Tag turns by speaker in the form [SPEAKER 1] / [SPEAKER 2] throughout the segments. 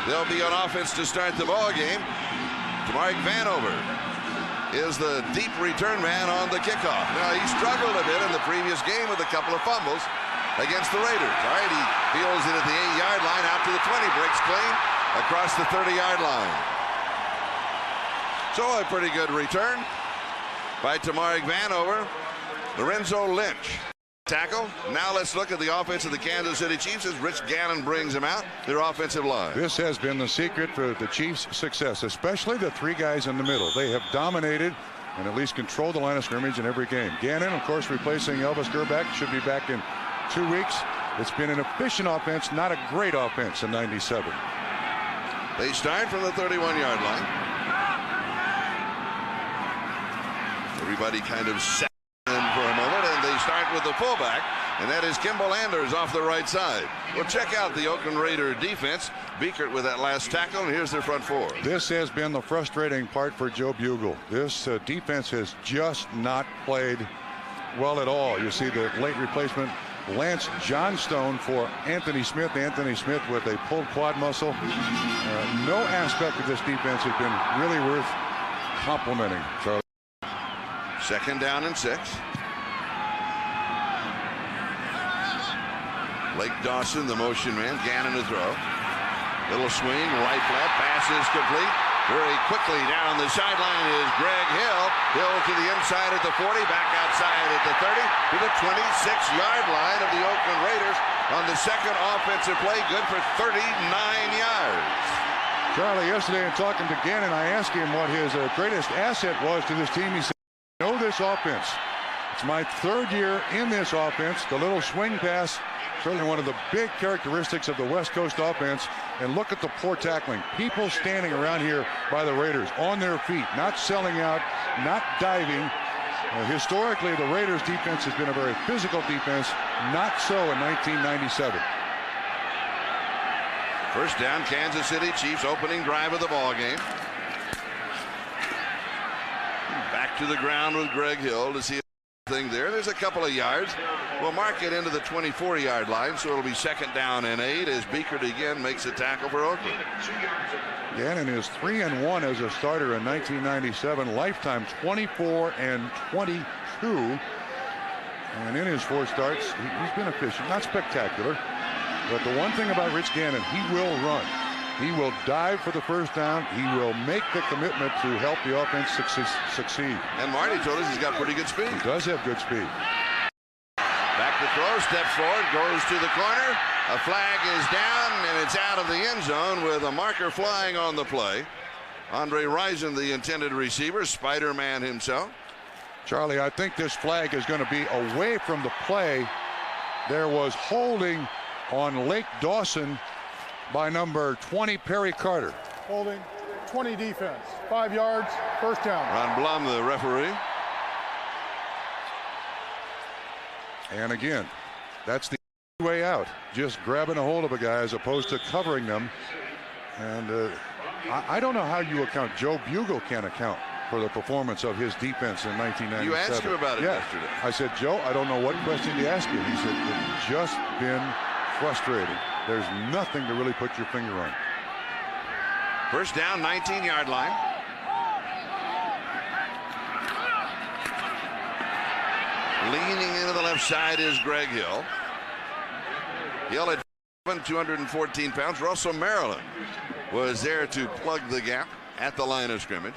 [SPEAKER 1] They'll be on offense to start the ball game. Mark Vanover is the deep return man on the kickoff. Now, he struggled a bit in the previous game with a couple of fumbles against the Raiders. All right, he fields it at the 8-yard line, out to the 20, breaks clean across the 30-yard line. So a pretty good return by Tamarick Vanover. Lorenzo Lynch tackle. Now let's look at the offense of the Kansas City Chiefs as Rich Gannon brings them out, their offensive line.
[SPEAKER 2] This has been the secret for the Chiefs' success, especially the three guys in the middle. They have dominated and at least controlled the line of scrimmage in every game. Gannon, of course, replacing Elvis Gerback, should be back in 2 weeks. It's been an efficient offense, not a great offense in '97.
[SPEAKER 1] They start from the 31-yard line. Everybody kind of sat in for a moment, and they start with the fullback, and that is Kimball Anders off the right side. Well, check out the Oakland Raider defense. Beekert with that last tackle, and here's their front four. This
[SPEAKER 2] has been the frustrating part for Joe Bugel. This defense has just not played well at all. You see the late replacement, Lance Johnstone, for Anthony Smith. Anthony Smith with a pulled quad muscle. No aspect of this defense has been really worth complimenting. So,
[SPEAKER 1] second down and 6. Lake Dawson, the motion man. Gannon to throw. Little swing, right flat, pass is complete. Very quickly down the sideline is Greg Hill. Hill to the inside at the 40, back outside at the 30, to the 26-yard line of the Oakland Raiders on the second offensive play, good for 39 yards.
[SPEAKER 2] Charlie, yesterday in talking to Gannon, I asked him what his greatest asset was to this team. He said, "I know this offense. It's my third year in this offense. The little swing pass, certainly one of the big characteristics of the West Coast offense. And look at the poor tackling. People standing around here by the Raiders on their feet, not selling out, not diving. Historically, the Raiders defense has been a very physical defense. Not so in 1997.
[SPEAKER 1] First down, Kansas City Chiefs, opening drive of the ball game. Back to the ground with Greg Hill to see thing there. There's a couple of yards. We'll mark it into the 24-yard line, so it'll be second down and 8 as Beekert again makes a tackle for Oakland.
[SPEAKER 2] Gannon is 3-1 as a starter in 1997. Lifetime 24-22. And in his 4 starts, he's been efficient, not spectacular. But the one thing about Rich Gannon, he will run. He will dive for the first down. He will make the commitment to help the offense succeed.
[SPEAKER 1] And Marty told us he's got pretty good speed.
[SPEAKER 2] He does have good speed.
[SPEAKER 1] Back to throw, steps forward, goes to the corner. A flag is down, and it's out of the end zone with a marker flying on the play. Andre Rison, the intended receiver, Spider-Man himself.
[SPEAKER 2] Charlie, I think this flag is going to be away from the play. There was holding on Lake Dawson by number 20, Perry Carter.
[SPEAKER 3] Holding, 20 defense, 5 yards, first down.
[SPEAKER 1] Ron Blum, the referee.
[SPEAKER 2] And again, that's the way out. Just grabbing a hold of a guy as opposed to covering them. And I don't know how you account. Joe Bugel can't account for the performance of his defense in 1997.
[SPEAKER 1] You asked him about it yesterday.
[SPEAKER 2] I said, Joe, I don't know what question to ask you. He said, it's just been frustrating. There's nothing to really put your finger on.
[SPEAKER 1] First down, 19-yard line. Leaning into the left side is Greg Hill. Hill at 214 pounds. Russell Maryland was there to plug the gap at the line of scrimmage.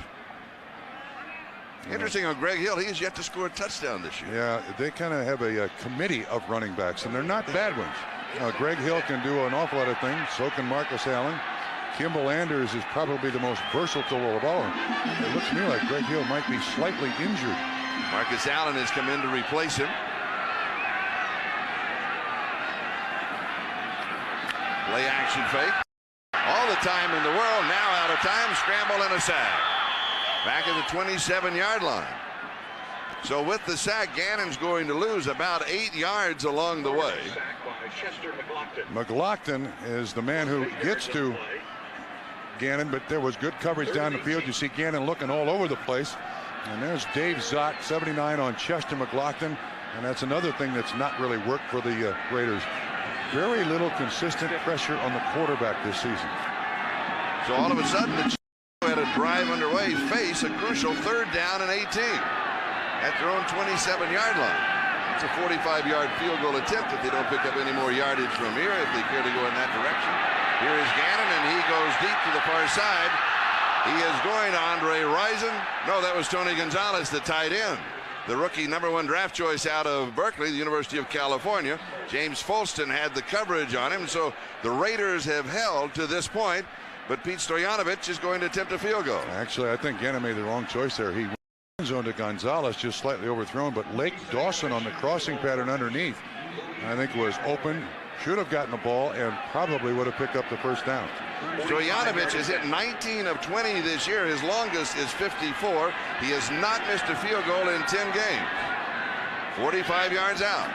[SPEAKER 1] Interesting on Greg Hill, he has yet to score a touchdown this year.
[SPEAKER 2] Yeah, they kind of have a committee of running backs, and they're not bad ones. Greg Hill can do an awful lot of things. So can Marcus Allen. Kimball Anders is probably the most versatile of all. It looks to me like Greg Hill might be slightly injured.
[SPEAKER 1] Marcus Allen has come in to replace him. Play action fake. All the time in the world, now out of time, scramble and a sack. Back at the 27-yard line. So with the sack, Gannon's going to lose about 8 yards along the way.
[SPEAKER 2] McLaughlin is the man who gets to Gannon, but there was good coverage down the field. You see Gannon looking all over the place. And there's Dave Zott, 79 on Chester McLaughlin. And that's another thing that's not really worked for the Raiders. Very little consistent pressure on the quarterback this season.
[SPEAKER 1] So all of a sudden, the Chiefs had a drive underway, face a crucial 3rd down and 18 at their own 27-yard line. It's a 45-yard field goal attempt if they don't pick up any more yardage from here, if they care to go in that direction. Here is Gannon, and he goes deep to the far side. He is going to Andre Rison. No, that was Tony Gonzalez, the tight end. The rookie #1 draft choice out of Berkeley, the University of California. James Folston had the coverage on him, so the Raiders have held to this point, but Pete Stoyanovich is going to attempt a field goal.
[SPEAKER 2] Actually, I think Gannon made the wrong choice there. He went zone to Gonzalez, just slightly overthrown, but Lake Dawson on the crossing pattern underneath, I think, was open, should have gotten the ball, and probably would have picked up the first down.
[SPEAKER 1] Stoyanovich has hit 19 of 20 this year. His longest is 54. He has not missed a field goal in 10 games. 45 yards out.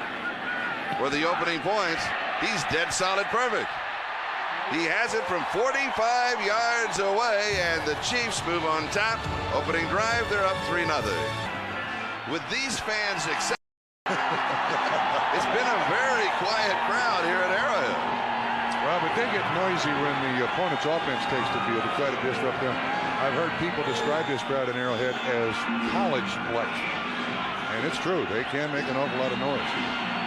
[SPEAKER 1] For the opening points, he's dead solid perfect. He has it from 45 yards away, and the Chiefs move on top. Opening drive, they're up 3-0. With these fans accept, it's been a very quiet crowd here at Arrowhead.
[SPEAKER 2] Well, but they get noisy when the opponent's offense takes the field to try to disrupt them. I've heard people describe this crowd in Arrowhead as college-like. And it's true. They can make an awful lot of noise.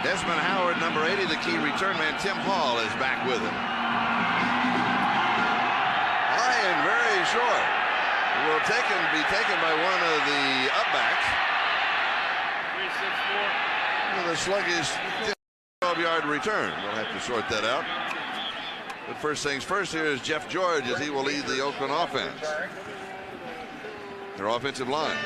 [SPEAKER 1] Desmond Howard, number 80, the key return man. Tim Hall is back with him. High and very short. Will be taken by one of the upbacks. 3-6-4. The sluggish 12-yard return. We'll have to sort that out. But first things first, here is Jeff George as he will lead the Oakland offense. Their offensive line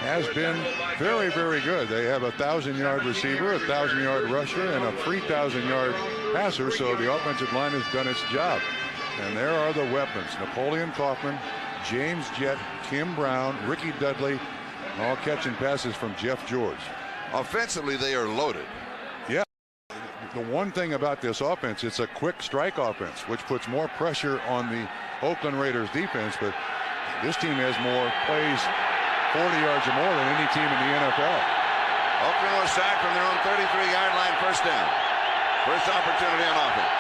[SPEAKER 2] has been very, very good. They have a 1,000-yard receiver, a 1,000-yard rusher, and a 3,000-yard passer, so the offensive line has done its job. And there are the weapons: Napoleon Kaufman, James Jett, Tim Brown, Ricky Dudley, all catching passes from Jeff George.
[SPEAKER 1] Offensively, they are loaded.
[SPEAKER 2] Yeah. The one thing about this offense, it's a quick strike offense, which puts more pressure on the Oakland Raiders defense, but this team has more plays 40 yards or more than any team in the NFL.
[SPEAKER 1] Oakland was sacked from their own 33-yard line, first down. First opportunity on offense.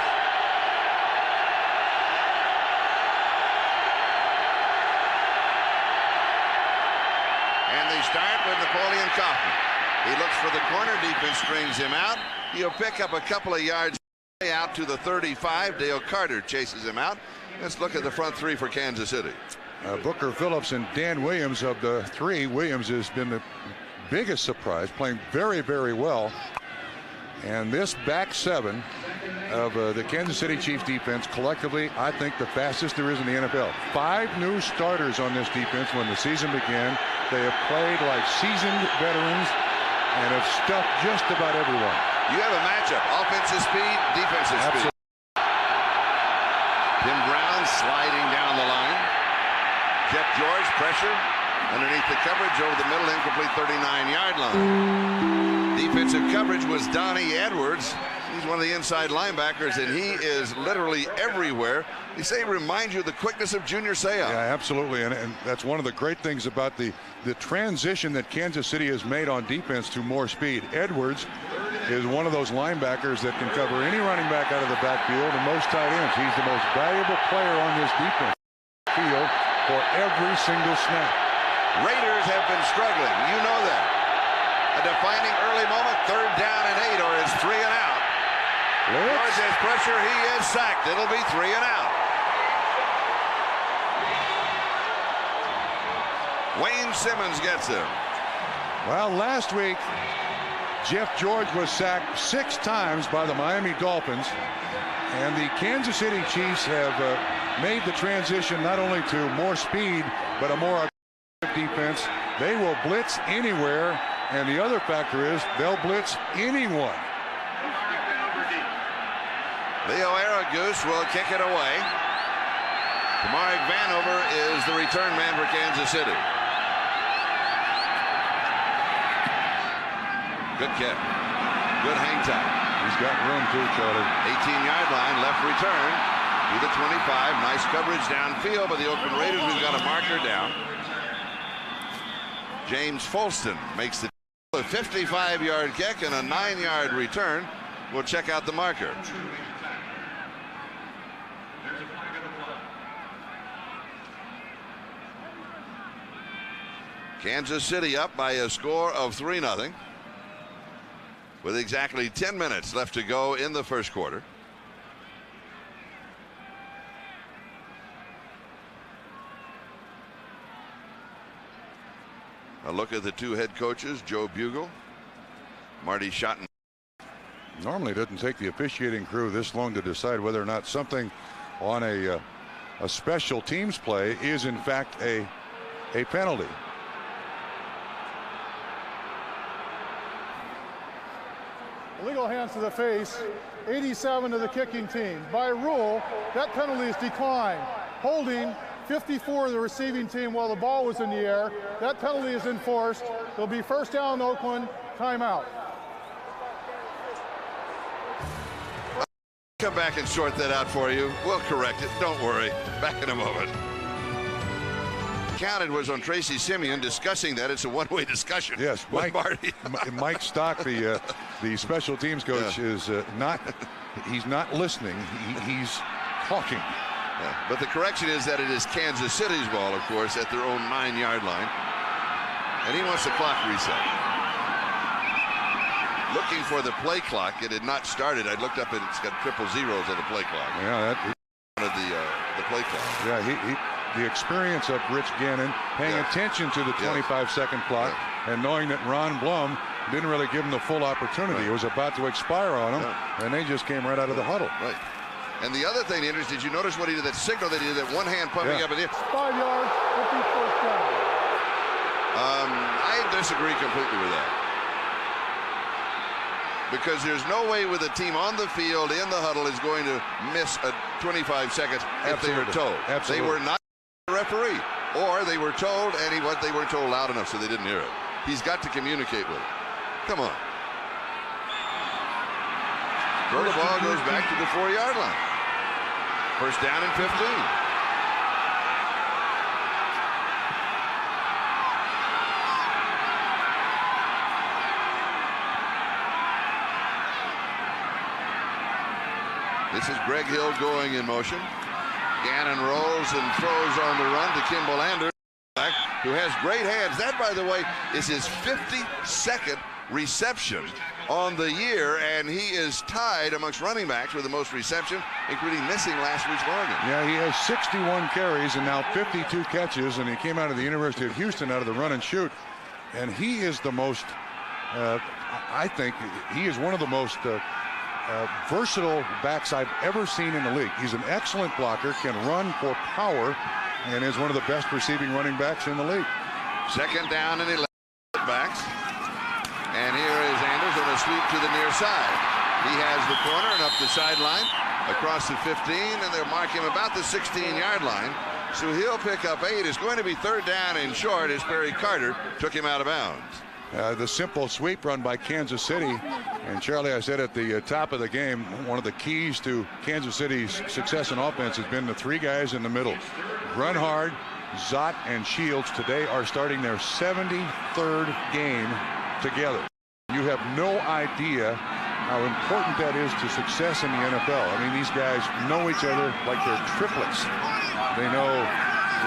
[SPEAKER 1] And they start with Napoleon Kaufman. He looks for the corner. Defense strings him out. He'll pick up a couple of yards out to the 35. Dale Carter chases him out. Let's look at the front three for Kansas City.
[SPEAKER 2] Booker Phillips and Dan Williams. Of the three, Williams has been the biggest surprise, playing very, very well. And this back seven of the Kansas City Chiefs defense, collectively, I think the fastest there is in the NFL. 5 new starters on this defense when the season began. They have played like seasoned veterans and have stuffed just about everyone.
[SPEAKER 1] You have a matchup: offensive speed, defensive speed. Tim Brown sliding down the line. Jeff George, pressure underneath the coverage over the middle, incomplete 39-yard line. Defensive coverage was Donnie Edwards. He's one of the inside linebackers, and he is literally everywhere. They say he reminds you of the quickness of Junior Seau.
[SPEAKER 2] Yeah, absolutely, and that's one of the great things about the transition that Kansas City has made on defense to more speed. Edwards is one of those linebackers that can cover any running back out of the backfield and most tight ends. He's the most valuable player on this defense field for every single snap.
[SPEAKER 1] Raiders have been struggling. You know that. A defining early moment, 3rd down and 8, or it's 3 and out. George has pressure. He is sacked. It'll be 3 and out. Wayne Simmons gets him.
[SPEAKER 2] Well, last week, Jeff George was sacked 6 times by the Miami Dolphins, and the Kansas City Chiefs have made the transition not only to more speed, but a more aggressive defense. They will blitz anywhere, and the other factor is they'll blitz anyone.
[SPEAKER 1] Leo Aragus will kick it away. Mark Vanover is the return man for Kansas City. Good kick. Good hang time.
[SPEAKER 2] He's got room too, Charlie.
[SPEAKER 1] 18-yard line, left return to the 25. Nice coverage downfield by the Oakland Raiders, who've got a marker down. James Folston makes the 55-yard kick and a 9-yard return. We'll check out the marker. Kansas City up by a score of 3-0 with exactly 10 minutes left to go in the first quarter. A look at the two head coaches, Joe Bugle, Marty Schotten.
[SPEAKER 2] Normally it doesn't take the officiating crew this long to decide whether or not something on a special teams play is in fact a penalty.
[SPEAKER 3] Illegal hands to the face, 87 to the kicking team. By rule, that penalty is declined. Holding, 54 of the receiving team while the ball was in the air. That penalty is enforced. It'll be first down, Oakland, timeout.
[SPEAKER 1] Come back and sort that out for you. We'll correct it. Don't worry. Back in a moment. Counted was on Tracy Simeon discussing that. It's a one-way discussion.
[SPEAKER 2] Yes,
[SPEAKER 1] Mike.
[SPEAKER 2] Mike Stock, the special teams coach, is he's not listening. He's talking.
[SPEAKER 1] Yeah, but the correction is that it is Kansas City's ball, of course, at their own 9-yard line. And he wants the clock reset. Looking for the play clock. It had not started. I looked up and it's got triple zeros on the play clock.
[SPEAKER 2] Yeah,
[SPEAKER 1] Wanted the play clock.
[SPEAKER 2] Yeah, the experience of Rich Gannon paying attention to the 25-second clock and knowing that Ron Blum didn't really give him the full opportunity. It was about to expire on him, and they just came right out of the huddle.
[SPEAKER 1] Right. And the other thing, Anders, did you notice what he did? That signal that he did, that one hand pumping up in the air.
[SPEAKER 3] 5 yards, 50 first down.
[SPEAKER 1] I disagree completely with that. Because there's no way with a team on the field in the huddle is going to miss a 25 seconds if they were told.
[SPEAKER 2] Absolutely.
[SPEAKER 1] They were not the referee, or they were told, and they weren't told loud enough, so they didn't hear it. He's got to communicate with it. Come on. So the ball goes back to the 4-yard line. First down and 15. This is Greg Hill going in motion. Gannon rolls and throws on the run to Kimball Anders, who has great hands. That, by the way, is his 52nd reception on the year, and he is tied amongst running backs with the most reception, including missing last week's Oregon.
[SPEAKER 2] Yeah, he has 61 carries and now 52 catches, and he came out of the University of Houston out of the run and shoot. And he is the most, I think, he is one of the most versatile backs I've ever seen in the league. He's an excellent blocker, can run for power, and is one of the best receiving running backs in the league.
[SPEAKER 1] Second down and 11 backs. And here is Anders on a sweep to the near side. He has the corner and up the sideline across the 15, and they'll mark him about the 16-yard line. So he'll pick up 8. It's going to be third down and short as Barry Carter took him out of bounds.
[SPEAKER 2] The simple sweep run by Kansas City. And Charlie, I said at the top of the game, one of the keys to Kansas City's success in offense has been the 3 guys in the middle. Run hard, Zott and Shields today are starting their 73rd game together. You have no idea how important that is to success in the NFL. I mean, these guys know each other like they're triplets. They know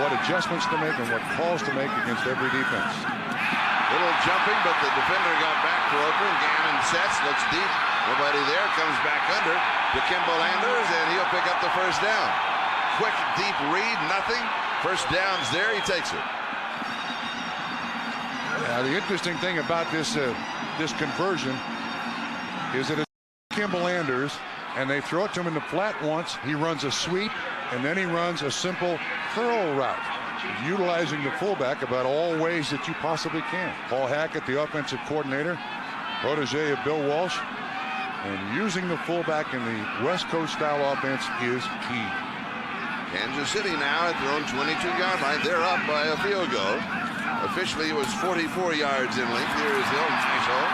[SPEAKER 2] what adjustments to make and what calls to make against every defense.
[SPEAKER 1] Little jumping, but the defender got back for Oakland. Gannon sets, looks deep. Nobody there, comes back under to Kimball Anders, and he'll pick up the first down. Quick, deep read, nothing. First down's there, he takes it.
[SPEAKER 2] The interesting thing about this conversion is that it's Kimball Anders, and they throw it to him in the flat once. He runs a sweep, and then he runs a simple curl route, utilizing the fullback about all ways that you possibly can. Paul Hackett, the offensive coordinator, protege of Bill Walsh, and using the fullback in the West Coast style offense is key.
[SPEAKER 1] Kansas City now at their own 22-yard line. They're up by a field goal. Officially, it was 44 yards in length. Here is Hill, nice hole.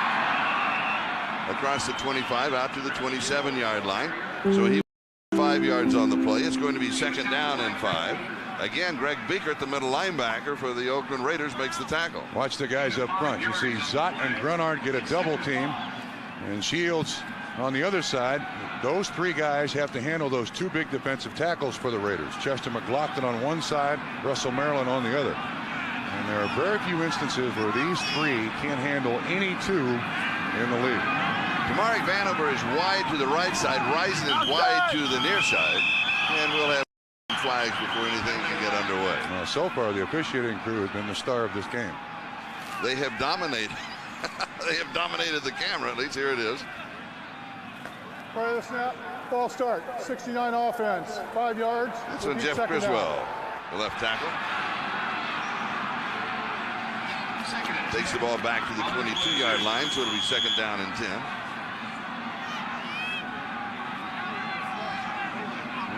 [SPEAKER 1] Across the 25 out to the 27-yard line. So he 5 yards on the play. It's going to be second down and 5. Again, Greg Biekert, the middle linebacker for the Oakland Raiders, makes the tackle.
[SPEAKER 2] Watch the guys up front. You see Zott and Grunard get a double team, and Shields on the other side. Those 3 guys have to handle those 2 big defensive tackles for the Raiders. Chester McLaughlin on one side, Russell Maryland on the other. And there are very few instances where these three can't handle any two in the league.
[SPEAKER 1] Tamarick Vanover is wide to the right side. Rison is wide to the near side. And we'll have flags before anything can get underway.
[SPEAKER 2] Well, so far, the officiating crew has been the star of this game.
[SPEAKER 1] They have dominated. They have dominated the camera. At least here it is.
[SPEAKER 3] Right of the snap, ball start. 69 offense, 5 yards.
[SPEAKER 1] That's on Jeff Criswell, the left tackle. Takes the ball back to the 22-yard line, so it'll be 2nd down and 10.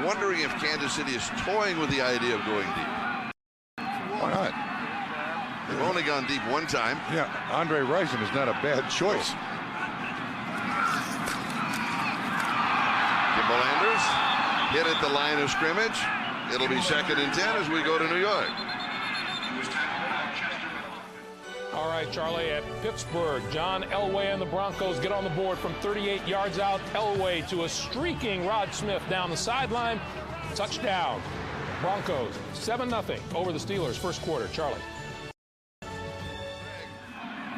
[SPEAKER 1] Wondering if Kansas City is toying with the idea of going deep.
[SPEAKER 2] Why not?
[SPEAKER 1] They've only gone deep one time.
[SPEAKER 2] Yeah, Andre Rison is not a bad choice.
[SPEAKER 1] Kimball Anders hit at the line of scrimmage. It'll be 2nd and 10 as we go to New York.
[SPEAKER 4] All right, Charlie, at Pittsburgh, John Elway and the Broncos get on the board from 38 yards out. Elway to a streaking Rod Smith down the sideline. Touchdown. Broncos 7-0 over the Steelers first quarter. Charlie.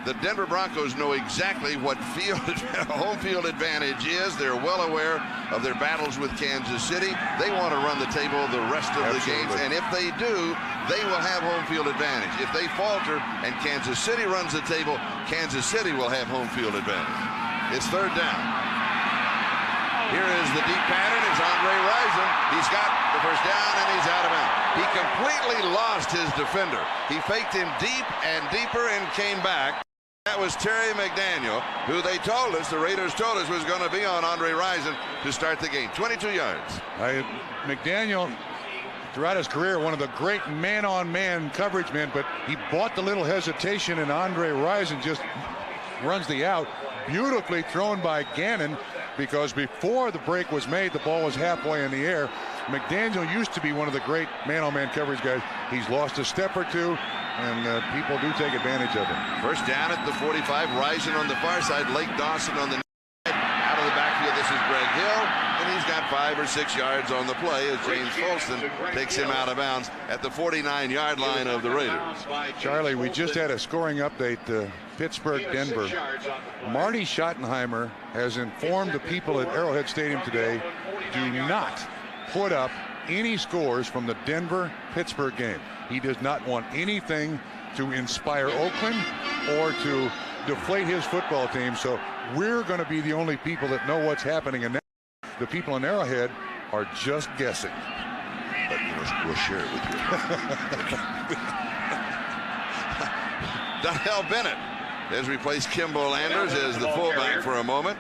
[SPEAKER 1] The Denver Broncos know exactly what home field advantage is. They're well aware of their battles with Kansas City. They want to run the table the rest of the games, and if they do, they will have home field advantage. If they falter and Kansas City runs the table, Kansas City will have home field advantage. It's 3rd down. Here is the deep pattern. It's Andre Rison. He's got the first down, and he's out of bounds. He completely lost his defender. He faked him deep and deeper and came back. That was Terry McDaniel, who they told us, the Raiders told us, was going to be on Andre Rison to start the game. 22 yards.
[SPEAKER 2] McDaniel, throughout his career, one of the great man-on-man coverage men, but he bought the little hesitation, and Andre Rison just runs the out. Beautifully thrown by Gannon, because before the break was made, the ball was halfway in the air. McDaniel used to be one of the great man-on-man coverage guys. He's lost a step or two, and people do take advantage of it.
[SPEAKER 1] First down at the 45. Rison on the far side. Lake Dawson on the out of the backfield. This is Greg Hill, and he's got 5 or 6 yards on the play as James Folston takes him out of bounds at the 49-yard line of the Raiders.
[SPEAKER 2] Charlie, we just had a scoring update. Pittsburgh, Denver. Marty Schottenheimer has informed the people at Arrowhead Stadium today, do not put up any scores from the Denver-Pittsburgh game. He does not want anything to inspire Oakland or to deflate his football team. So we're going to be the only people that know what's happening. And the people in Arrowhead are just guessing.
[SPEAKER 1] But we'll share it with you. Donnell Bennett has replaced Kimball Anders as the fullback for a moment.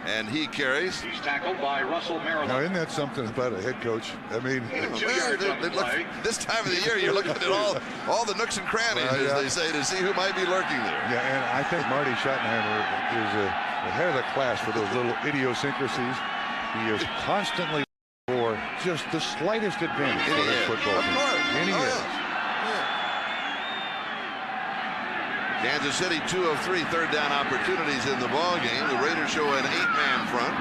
[SPEAKER 1] And he carries.
[SPEAKER 5] He's tackled by Russell Merrill.
[SPEAKER 2] Now, isn't that something about a head coach? I mean,
[SPEAKER 1] this time of the year, you're looking at all the nooks and crannies, as they say, to see who might be lurking there.
[SPEAKER 2] Yeah, and I think Marty Schottenheimer is ahead of the class for those little idiosyncrasies. He is constantly for just the slightest advantage for his football team.
[SPEAKER 1] Of course.
[SPEAKER 2] And he is.
[SPEAKER 1] Kansas City 2 of 3 third down opportunities in the ball game. The Raiders show an 8-man front.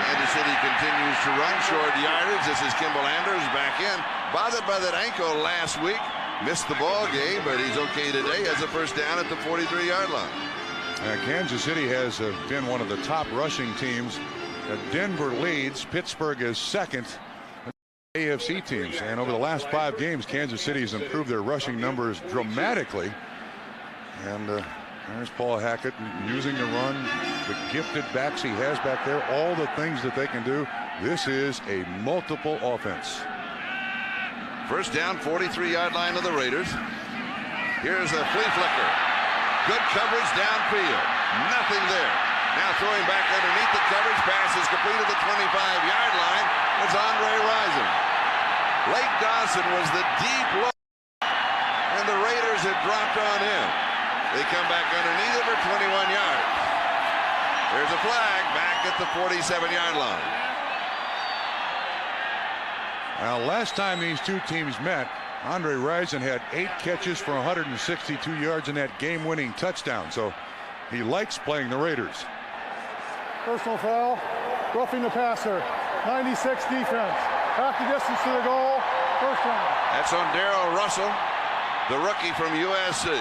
[SPEAKER 1] Kansas City continues to run short yardage. This is Kimball Anders back in. Bothered by that ankle last week. Missed the ball game, but he's okay today. Has a first down at the 43-yard line.
[SPEAKER 2] Kansas City has been one of the top rushing teams. Denver leads. Pittsburgh is second. AFC teams, and over the last 5 games, Kansas City has improved their rushing numbers dramatically. And there's Paul Hackett using the run, the gifted backs he has back there, all the things that they can do. This is a multiple offense.
[SPEAKER 1] First down, 43-yard line of the Raiders. Here's a flea flicker. Good coverage downfield. Nothing there. Now throwing back underneath the coverage. Pass is complete at the 25-yard line. It's Andre Rison. Lake Dawson was the deep look, and the Raiders had dropped on in. They come back underneath it for 21 yards. There's a flag back at the 47-yard line.
[SPEAKER 2] Now, last time these two teams met, Andre Rison had 8 catches for 162 yards in that game-winning touchdown. So he likes playing the Raiders.
[SPEAKER 3] Personal foul, roughing the passer. 96 defense. Half the distance to the goal. First down.
[SPEAKER 1] That's on Darrell Russell. the rookie from USC.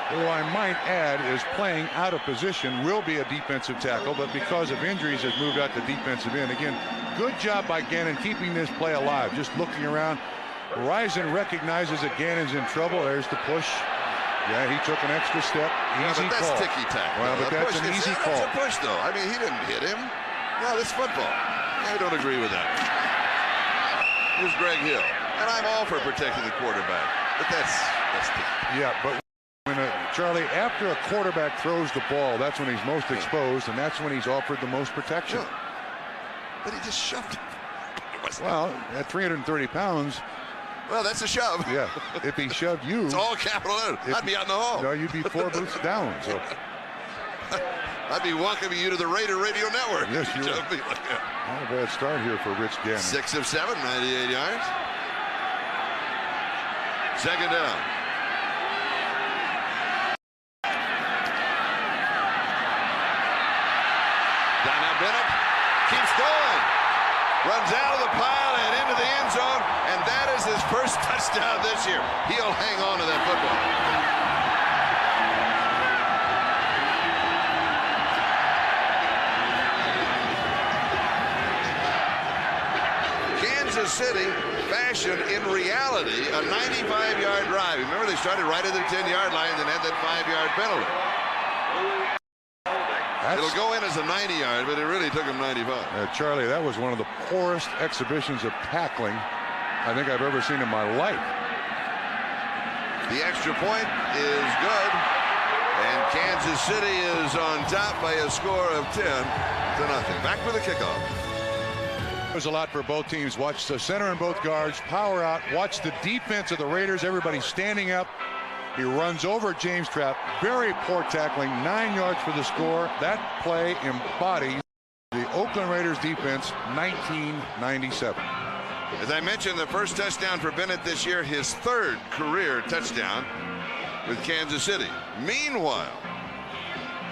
[SPEAKER 2] Who I might add is playing out of position, will be a defensive tackle, but because of injuries has moved out to defensive end. Again, good job by Gannon keeping this play alive. Just looking around. Rison recognizes that Gannon's in trouble. There's the push. Yeah, he took an extra step. Easy
[SPEAKER 1] but that's
[SPEAKER 2] call.
[SPEAKER 1] ticky-tack.
[SPEAKER 2] Well, but that's an easy call.
[SPEAKER 1] That's a push, though. I mean, he didn't hit him. No, this football. I don't agree with that. Here's Greg Hill. And I'm all for protecting the quarterback. But that's ticky.
[SPEAKER 2] Yeah, but when Charlie, after a quarterback throws the ball, that's when he's most exposed, and that's when he's offered the most protection.
[SPEAKER 1] Yeah. But he just shoved him.
[SPEAKER 2] Well, at 330 pounds.
[SPEAKER 1] Well, that's a shove.
[SPEAKER 2] Yeah, if he shoved you.
[SPEAKER 1] It's all capital N. I'd be out in the hall.
[SPEAKER 2] No, you'd be 4 boots down. So.
[SPEAKER 1] I'd be welcoming you to the Raider Radio Network.
[SPEAKER 2] Yes, you would.
[SPEAKER 1] Not
[SPEAKER 2] a bad start here for Rich Gannon.
[SPEAKER 1] 6 of 7, 98 yards. Second down. Now Bennett keeps going. Runs out of the pile and into the end zone, and that is his first touchdown this year. He'll hang on to that football. Kansas City fashioned in reality a 95-yard drive. Remember, they started right at the 10-yard line and then had that 5-yard penalty. It'll go in as a 90-yard, but it really took him 95.
[SPEAKER 2] Charlie, that was one of the poorest exhibitions of tackling I think I've ever seen in my life.
[SPEAKER 1] The extra point is good, and Kansas City is on top by a score of 10-0. Back for the kickoff.
[SPEAKER 2] There's a lot for both teams. Watch the center and both guards power out. Watch the defense of the Raiders. Everybody standing up. He runs over James Trapp. Very poor tackling. 9 yards for the score. That play embodies the Oakland Raiders defense, 1997.
[SPEAKER 1] As I mentioned, the first touchdown for Bennett this year, his 3rd career touchdown with Kansas City. Meanwhile,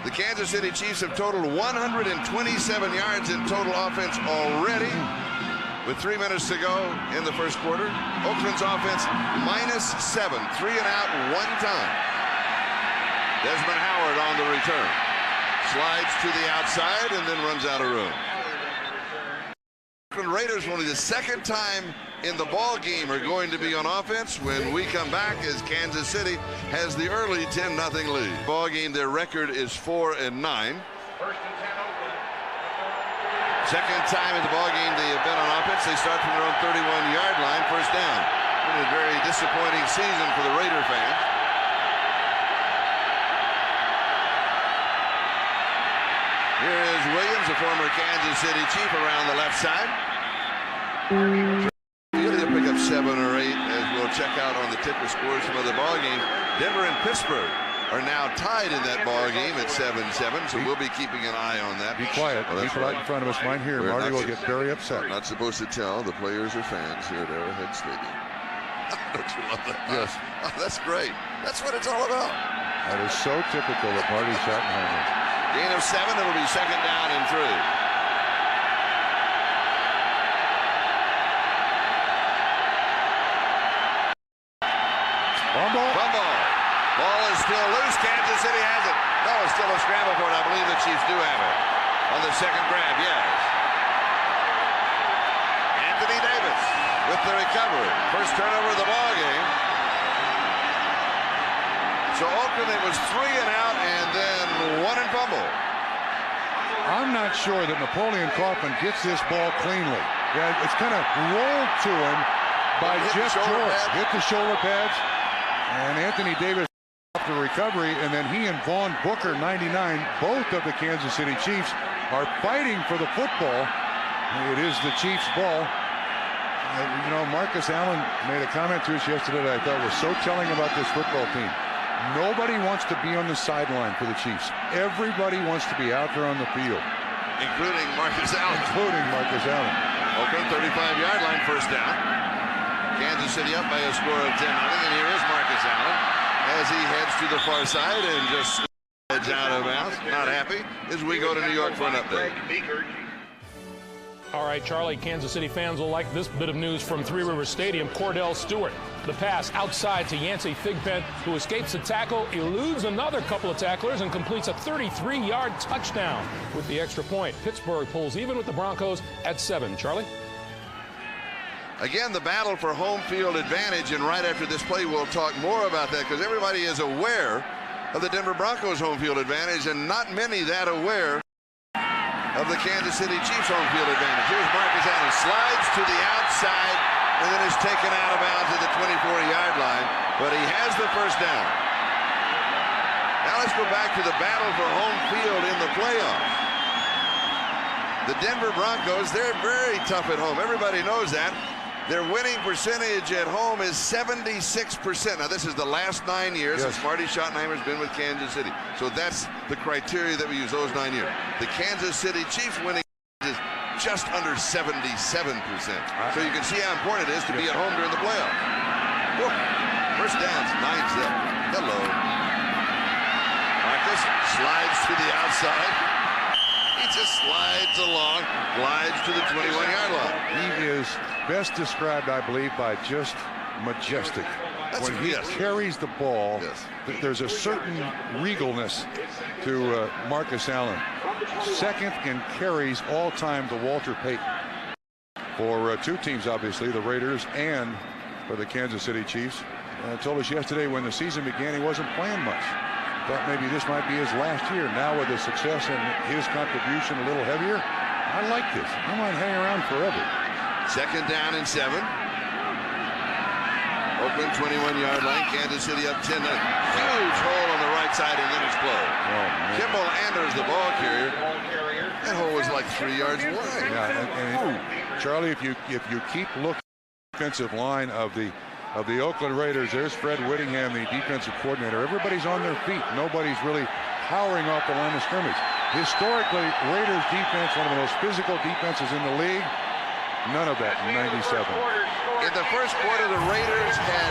[SPEAKER 1] the Kansas City Chiefs have totaled 127 yards in total offense already. With 3 minutes to go in the first quarter, Oakland's offense -7, 3 and out 1 time. Desmond Howard on the return. Slides to the outside and then runs out of room. Oakland Raiders, only the 2nd time in the ball game, are going to be on offense when we come back, as Kansas City has the early 10-0 lead. Ball game, their record is 4-9. Second time in the ballgame they have been on offense. They start from their own 31-yard line, first down. A very disappointing season for the Raider fans. Here is Williams, a former Kansas City Chief, around the left side. He'll pick up 7 or 8, as we'll check out on the ticker scores from other ballgames. Denver and Pittsburgh are now tied in that ball game at 7-7, so we'll be keeping an eye on that.
[SPEAKER 2] Be quiet.
[SPEAKER 1] Oh,
[SPEAKER 2] Keep it right in front of us. Mine here. Marty will get very upset.
[SPEAKER 1] We're not supposed to tell the players or fans here at Arrowhead Stadium. Don't you love that?
[SPEAKER 2] Yes.
[SPEAKER 1] Oh, that's great. That's what it's all about.
[SPEAKER 2] That is so typical of Marty Schottenheimer.
[SPEAKER 1] Gain of 7. It'll be 2nd down and 3. Fumble. Ball is still loose. Kansas City has it. No, it's still a scramble for it. I believe the Chiefs do have it. On the second grab, yes. Anthony Davis with the recovery. First turnover of the ball game. So Oakland, it was 3 and out and then 1 and fumble.
[SPEAKER 2] I'm not sure that Napoleon Kaufman gets this ball cleanly. Yeah, it's kind of rolled to him by Jeff George. Hit the shoulder pads. And Anthony Davis after recovery, and then he and Vaughn Booker, 99, both of the Kansas City Chiefs, are fighting for the football. It is the Chiefs' ball. You know, Marcus Allen made a comment to us yesterday that I thought was so telling about this football team. Nobody wants to be on the sideline for the Chiefs. Everybody wants to be out there on the field.
[SPEAKER 1] Including Marcus Allen. Oakland, 35-yard line, first down. Kansas City up by a score of 10-0, and here is Marcus Allen as he heads to the far side and just heads out of bounds. Not happy as we go to New York for an update.
[SPEAKER 4] All right, Charlie, Kansas City fans will like this bit of news from Three Rivers Stadium. Cordell Stewart, the pass outside to Yancey Thigpen, who escapes a tackle, eludes another couple of tacklers, and completes a 33-yard touchdown with the extra point. Pittsburgh pulls even with the Broncos at 7. Charlie?
[SPEAKER 1] Again, the battle for home field advantage, and right after this play, we'll talk more about that because everybody is aware of the Denver Broncos home field advantage, and not many that aware of the Kansas City Chiefs home field advantage. Here's Marcus Allen, slides to the outside and then is taken out of bounds at the 24-yard line, but he has the first down. Now let's go back to the battle for home field in the playoffs. The Denver Broncos, they're very tough at home. Everybody knows that. Their winning percentage at home is 76%. Now, this is the last 9 years since Marty Schottenheimer's been with Kansas City. So that's the criteria that we use those 9 years. The Kansas City Chiefs winning is just under 77%. So you can see how important it is to be at home during the playoffs. Whoa. First down's 9-zip. Hello. Marcus slides to the outside. He just slides along, glides to the 21-yard line.
[SPEAKER 2] He is best described, I believe, by just majestic. When he carries the ball, there's a certain regalness to Marcus Allen. Second in carries all time to Walter Payton. For two teams, obviously, the Raiders and for the Kansas City Chiefs. Told us yesterday when the season began he wasn't playing much. Thought maybe this might be his last year. Now with the success and his contribution a little heavier, I like this. I might hang around forever.
[SPEAKER 1] Second down and 7. Oakland 21-yard line. Kansas City up 10. Huge hole on the right side, and then it's closed. Kimball Anders, the ball carrier. That hole was like 3 yards wide.
[SPEAKER 2] Yeah, and Charlie, if you keep looking at the defensive line of the Oakland Raiders, there's Fred Whittingham, the defensive coordinator. Everybody's on their feet. Nobody's really powering off the line of scrimmage. Historically, Raiders defense, one of the most physical defenses in the league. None of that in 97.
[SPEAKER 1] In the first quarter, the Raiders had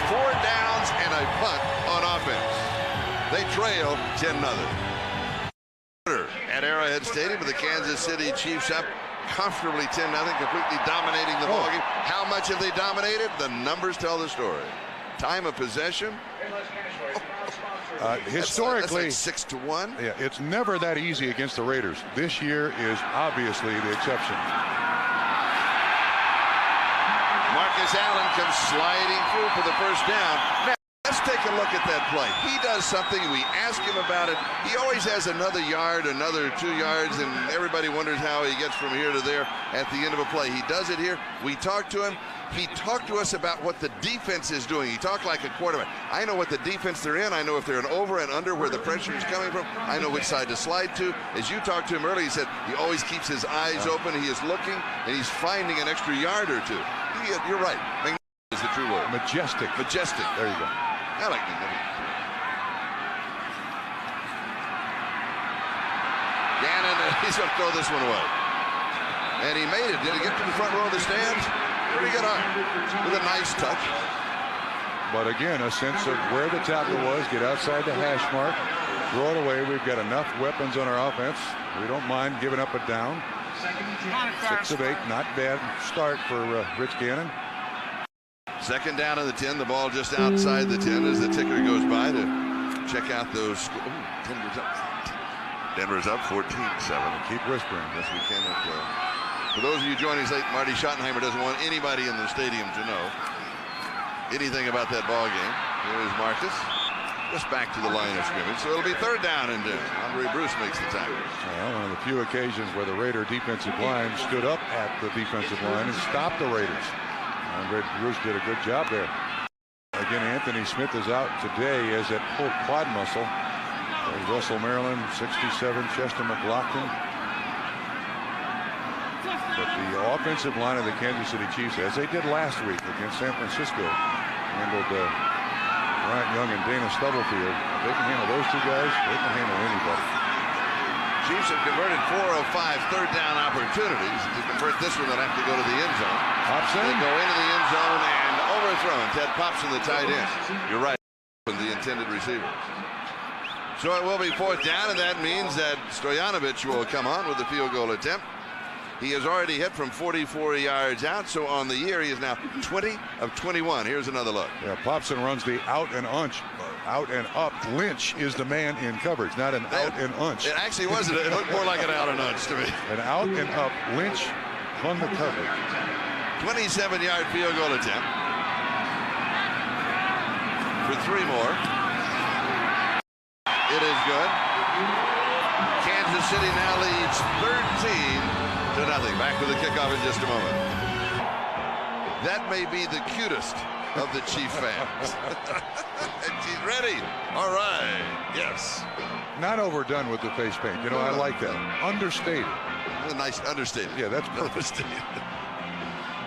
[SPEAKER 1] 4 downs and a punt on offense. They trailed 10-0. At Arrowhead Stadium, with the Kansas City Chiefs up comfortably 10-0, completely dominating the ballgame. How much have they dominated? The numbers tell the story. Time of possession.
[SPEAKER 2] Historically,
[SPEAKER 1] that's like 6-1.
[SPEAKER 2] Yeah, it's never that easy against the Raiders. This year is obviously the exception.
[SPEAKER 1] Marcus Allen comes sliding through for the first down. Now, let's take a look at that play. He does something. We ask him about it. He always has another yard, another 2 yards, and everybody wonders how he gets from here to there at the end of a play. He does it here. We talk to him. He talked to us about what the defense is doing. He talked like a quarterback. I know what the defense they're in. I know if they're an over and under where the pressure is coming from. I know which side to slide to. As you talked to him earlier, he said he always keeps his eyes open. He is looking, and he's finding an extra yard or two. You're right. Magnificent is the true word.
[SPEAKER 2] Majestic.
[SPEAKER 1] Majestic.
[SPEAKER 2] There you go.
[SPEAKER 1] I like magnificent. Gannon, he's going to throw this one away. And he made it. Did he get to the front row of the stands? Pretty good arm. With a nice touch.
[SPEAKER 2] But again, a sense of where the tackle was, get outside the hash mark, throw it away. We've got enough weapons on our offense. We don't mind giving up a down. 6 of 8, not bad start for Rich Gannon.
[SPEAKER 1] Second down on the 10. The ball just outside the 10 as the ticker goes by to check out those. Denver's up. Denver's up 14-7.
[SPEAKER 2] Keep whispering.
[SPEAKER 1] Yes, we can. For those of you joining us late, Marty Schottenheimer doesn't want anybody in the stadium to know anything about that ball game. Here is Marcus. Just back to the line of scrimmage. So it'll be third down and 10. Andre Bruce makes the tackle.
[SPEAKER 2] Well, one of the few occasions where the Raider defensive line stood up at the defensive line and stopped the Raiders. Andre Bruce did a good job there. Again, Anthony Smith is out today as at full quad muscle. There's Russell Maryland, 67, Chester McLaughlin. But the offensive line of the Kansas City Chiefs, as they did last week against San Francisco, handled Bryant Young and Dana Stubblefield. They can handle those two guys. They can handle anybody.
[SPEAKER 1] Chiefs have converted 4 of 5 third down opportunities. To convert this one, they'll have to go to the end zone.
[SPEAKER 2] Popson.
[SPEAKER 1] They go into the end zone and overthrown. Ted Popson, the tight end. You're right. The intended receiver. So it will be fourth down, and that means that Stoyanovich will come on with the field goal attempt. He has already hit from 44 yards out, so on the year he is now 20 of 21. Here's another look.
[SPEAKER 2] Yeah, Popson runs the out and up. Lynch is the man in coverage, not an out and unch.
[SPEAKER 1] It actually wasn't. It looked more like an out and unch to me.
[SPEAKER 2] An out and up. Lynch on the coverage.
[SPEAKER 1] 27-yard field goal attempt for 3 more. It is good. Kansas City now leads 13-0. Back with the kickoff in just a moment. That may be the cutest of the Chief fans. She's ready. All right. Yes.
[SPEAKER 2] Not overdone with the face paint. You know, I like that. Understated.
[SPEAKER 1] A nice understatement.
[SPEAKER 2] Yeah, that's perfect.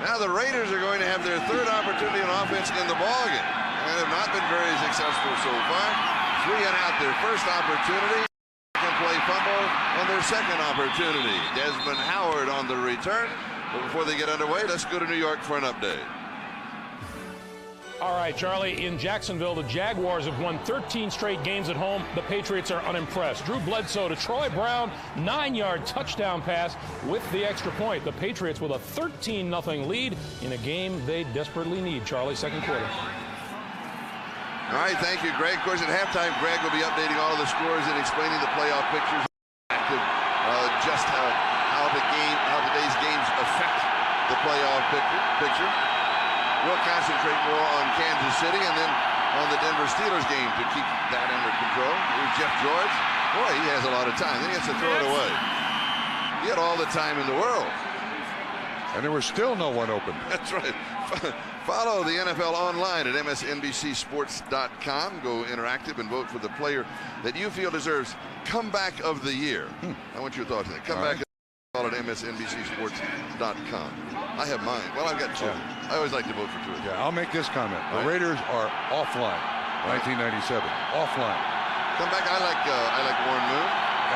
[SPEAKER 1] Now the Raiders are going to have their 3rd opportunity on offense in the ballgame and have not been very successful so far. 3 and out their first opportunity. Second play fumble on their second opportunity. Desmond Howard on the return. But before they get underway, let's go to New York for an update.
[SPEAKER 4] All right, Charlie, in Jacksonville, the Jaguars have won 13 straight games at home. The Patriots are unimpressed. Drew Bledsoe to Troy Brown, 9-yard touchdown pass with the extra point. The Patriots with a 13-0 lead in a game they desperately need. Charlie, second quarter.
[SPEAKER 1] All right, thank you, Greg. Of course, at halftime, Greg will be updating all of the scores and explaining the playoff pictures, just how today's games affect the playoff picture. We'll concentrate more on Kansas City and then on the Denver Steelers game to keep that under control. Here's Jeff George. Boy, he has a lot of time. Then he has to throw it away. He had all the time in the world.
[SPEAKER 2] And there was still no one open.
[SPEAKER 1] That's right. Follow the NFL online at msnbcsports.com. Go interactive and vote for the player that you feel deserves comeback of the year. I want your thoughts on that. Comeback at msnbcsports.com. I have mine. Well, I've got 2. I always like to vote for 2.
[SPEAKER 2] Yeah, I'll make this comment. The Raiders are offline. 1997. Offline.
[SPEAKER 1] Comeback. I like Warren Moon.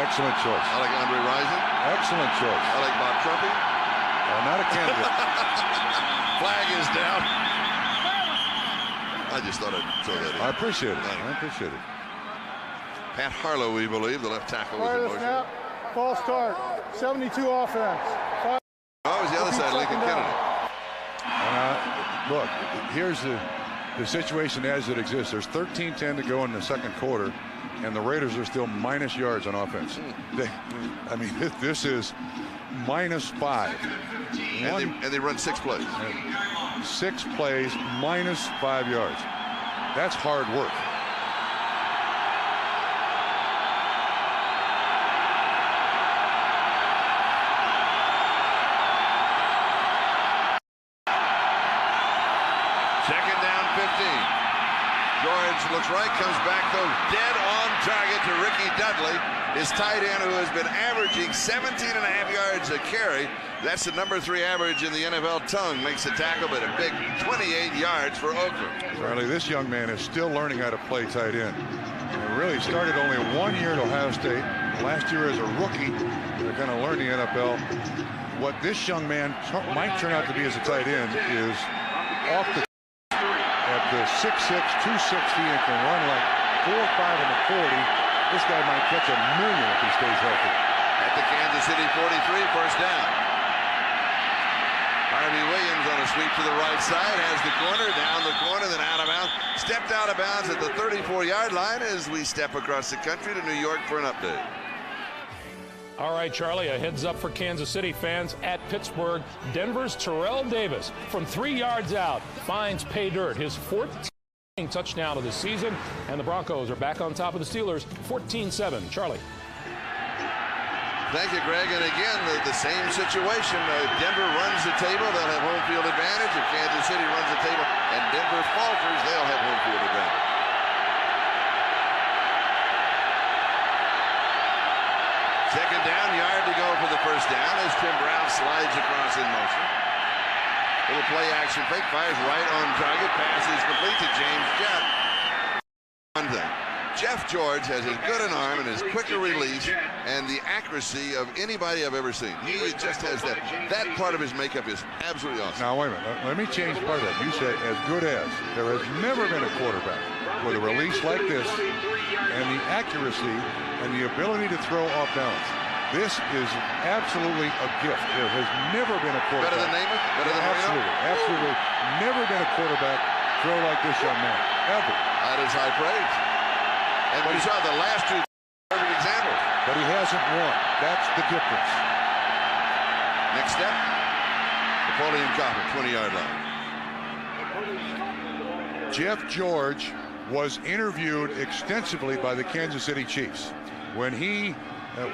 [SPEAKER 2] Excellent choice.
[SPEAKER 1] I like Andre Rison.
[SPEAKER 2] Excellent choice.
[SPEAKER 1] I like Bob Trumpy.
[SPEAKER 2] Not a candidate.
[SPEAKER 1] Flag is down. I just thought I'd throw that in.
[SPEAKER 2] I appreciate it. I appreciate it.
[SPEAKER 1] Pat Harlow, we believe, the left tackle, was in motion.
[SPEAKER 3] Snap. False start. 72 offense.
[SPEAKER 1] Oh, it was the other side, Lincoln Kennedy.
[SPEAKER 2] Look, here's the situation as it exists. There's 13-10 to go in the second quarter, and the Raiders are still minus yards on offense. This is -5.
[SPEAKER 1] And they run 6 plays.
[SPEAKER 2] 6 plays, -5 yards. That's hard work.
[SPEAKER 1] Second down, 15. George looks right, comes back, though, dead on target to Ricky Dudley, his tight end, who has been averaging 17.5 yards a carry. That's the number 3 average in the NFL. Tongue makes the tackle, but a big 28 yards for Oakland.
[SPEAKER 2] Charlie, this young man is still learning how to play tight end. He really started only 1 year at Ohio State. Last year as a rookie, they're going to learn the NFL. What this young man might turn out to be as a tight end is off the at the 6'6", 260, and can run like 4.5 in the 40. This guy might catch a million if he stays healthy.
[SPEAKER 1] At the Kansas City 43, first down. Harvey Williams on a sweep to the right side, has the corner, down the corner, then out of bounds. Stepped out of bounds at the 34-yard line as we step across the country to New York for an update.
[SPEAKER 4] All right, Charlie, a heads up for Kansas City fans at Pittsburgh. Denver's Terrell Davis from 3 yards out finds pay dirt, his 14th touchdown of the season, and the Broncos are back on top of the Steelers, 14-7. Charlie.
[SPEAKER 1] Thank you, Greg. And again, the same situation. Denver runs the table, they'll have home field advantage. If Kansas City runs the table and Denver falters, they'll have home field advantage. Second down, yard to go for the first down as Tim Brown slides across in motion. Little play action fake, fires right on target, pass is complete to James Jeff. One thing, Jeff George has as good an arm and as quick a release and the accuracy of anybody I've ever seen. He just has that part of his makeup is absolutely awesome.
[SPEAKER 2] Now wait a minute, let me change part of that. You said as good as. There has never been a quarterback with a release like this and the accuracy and the ability to throw off balance. This is absolutely a gift. There has never been a quarterback.
[SPEAKER 1] Better than Namath? Better than
[SPEAKER 2] Absolutely, absolutely. Never been a quarterback throw like this young man, ever.
[SPEAKER 1] That is high praise. And we saw the last two perfect examples.
[SPEAKER 2] But he hasn't won. That's the difference.
[SPEAKER 1] Next step, Napoleon Copper, 20-yard line.
[SPEAKER 2] Jeff George was interviewed extensively by the Kansas City Chiefs. When he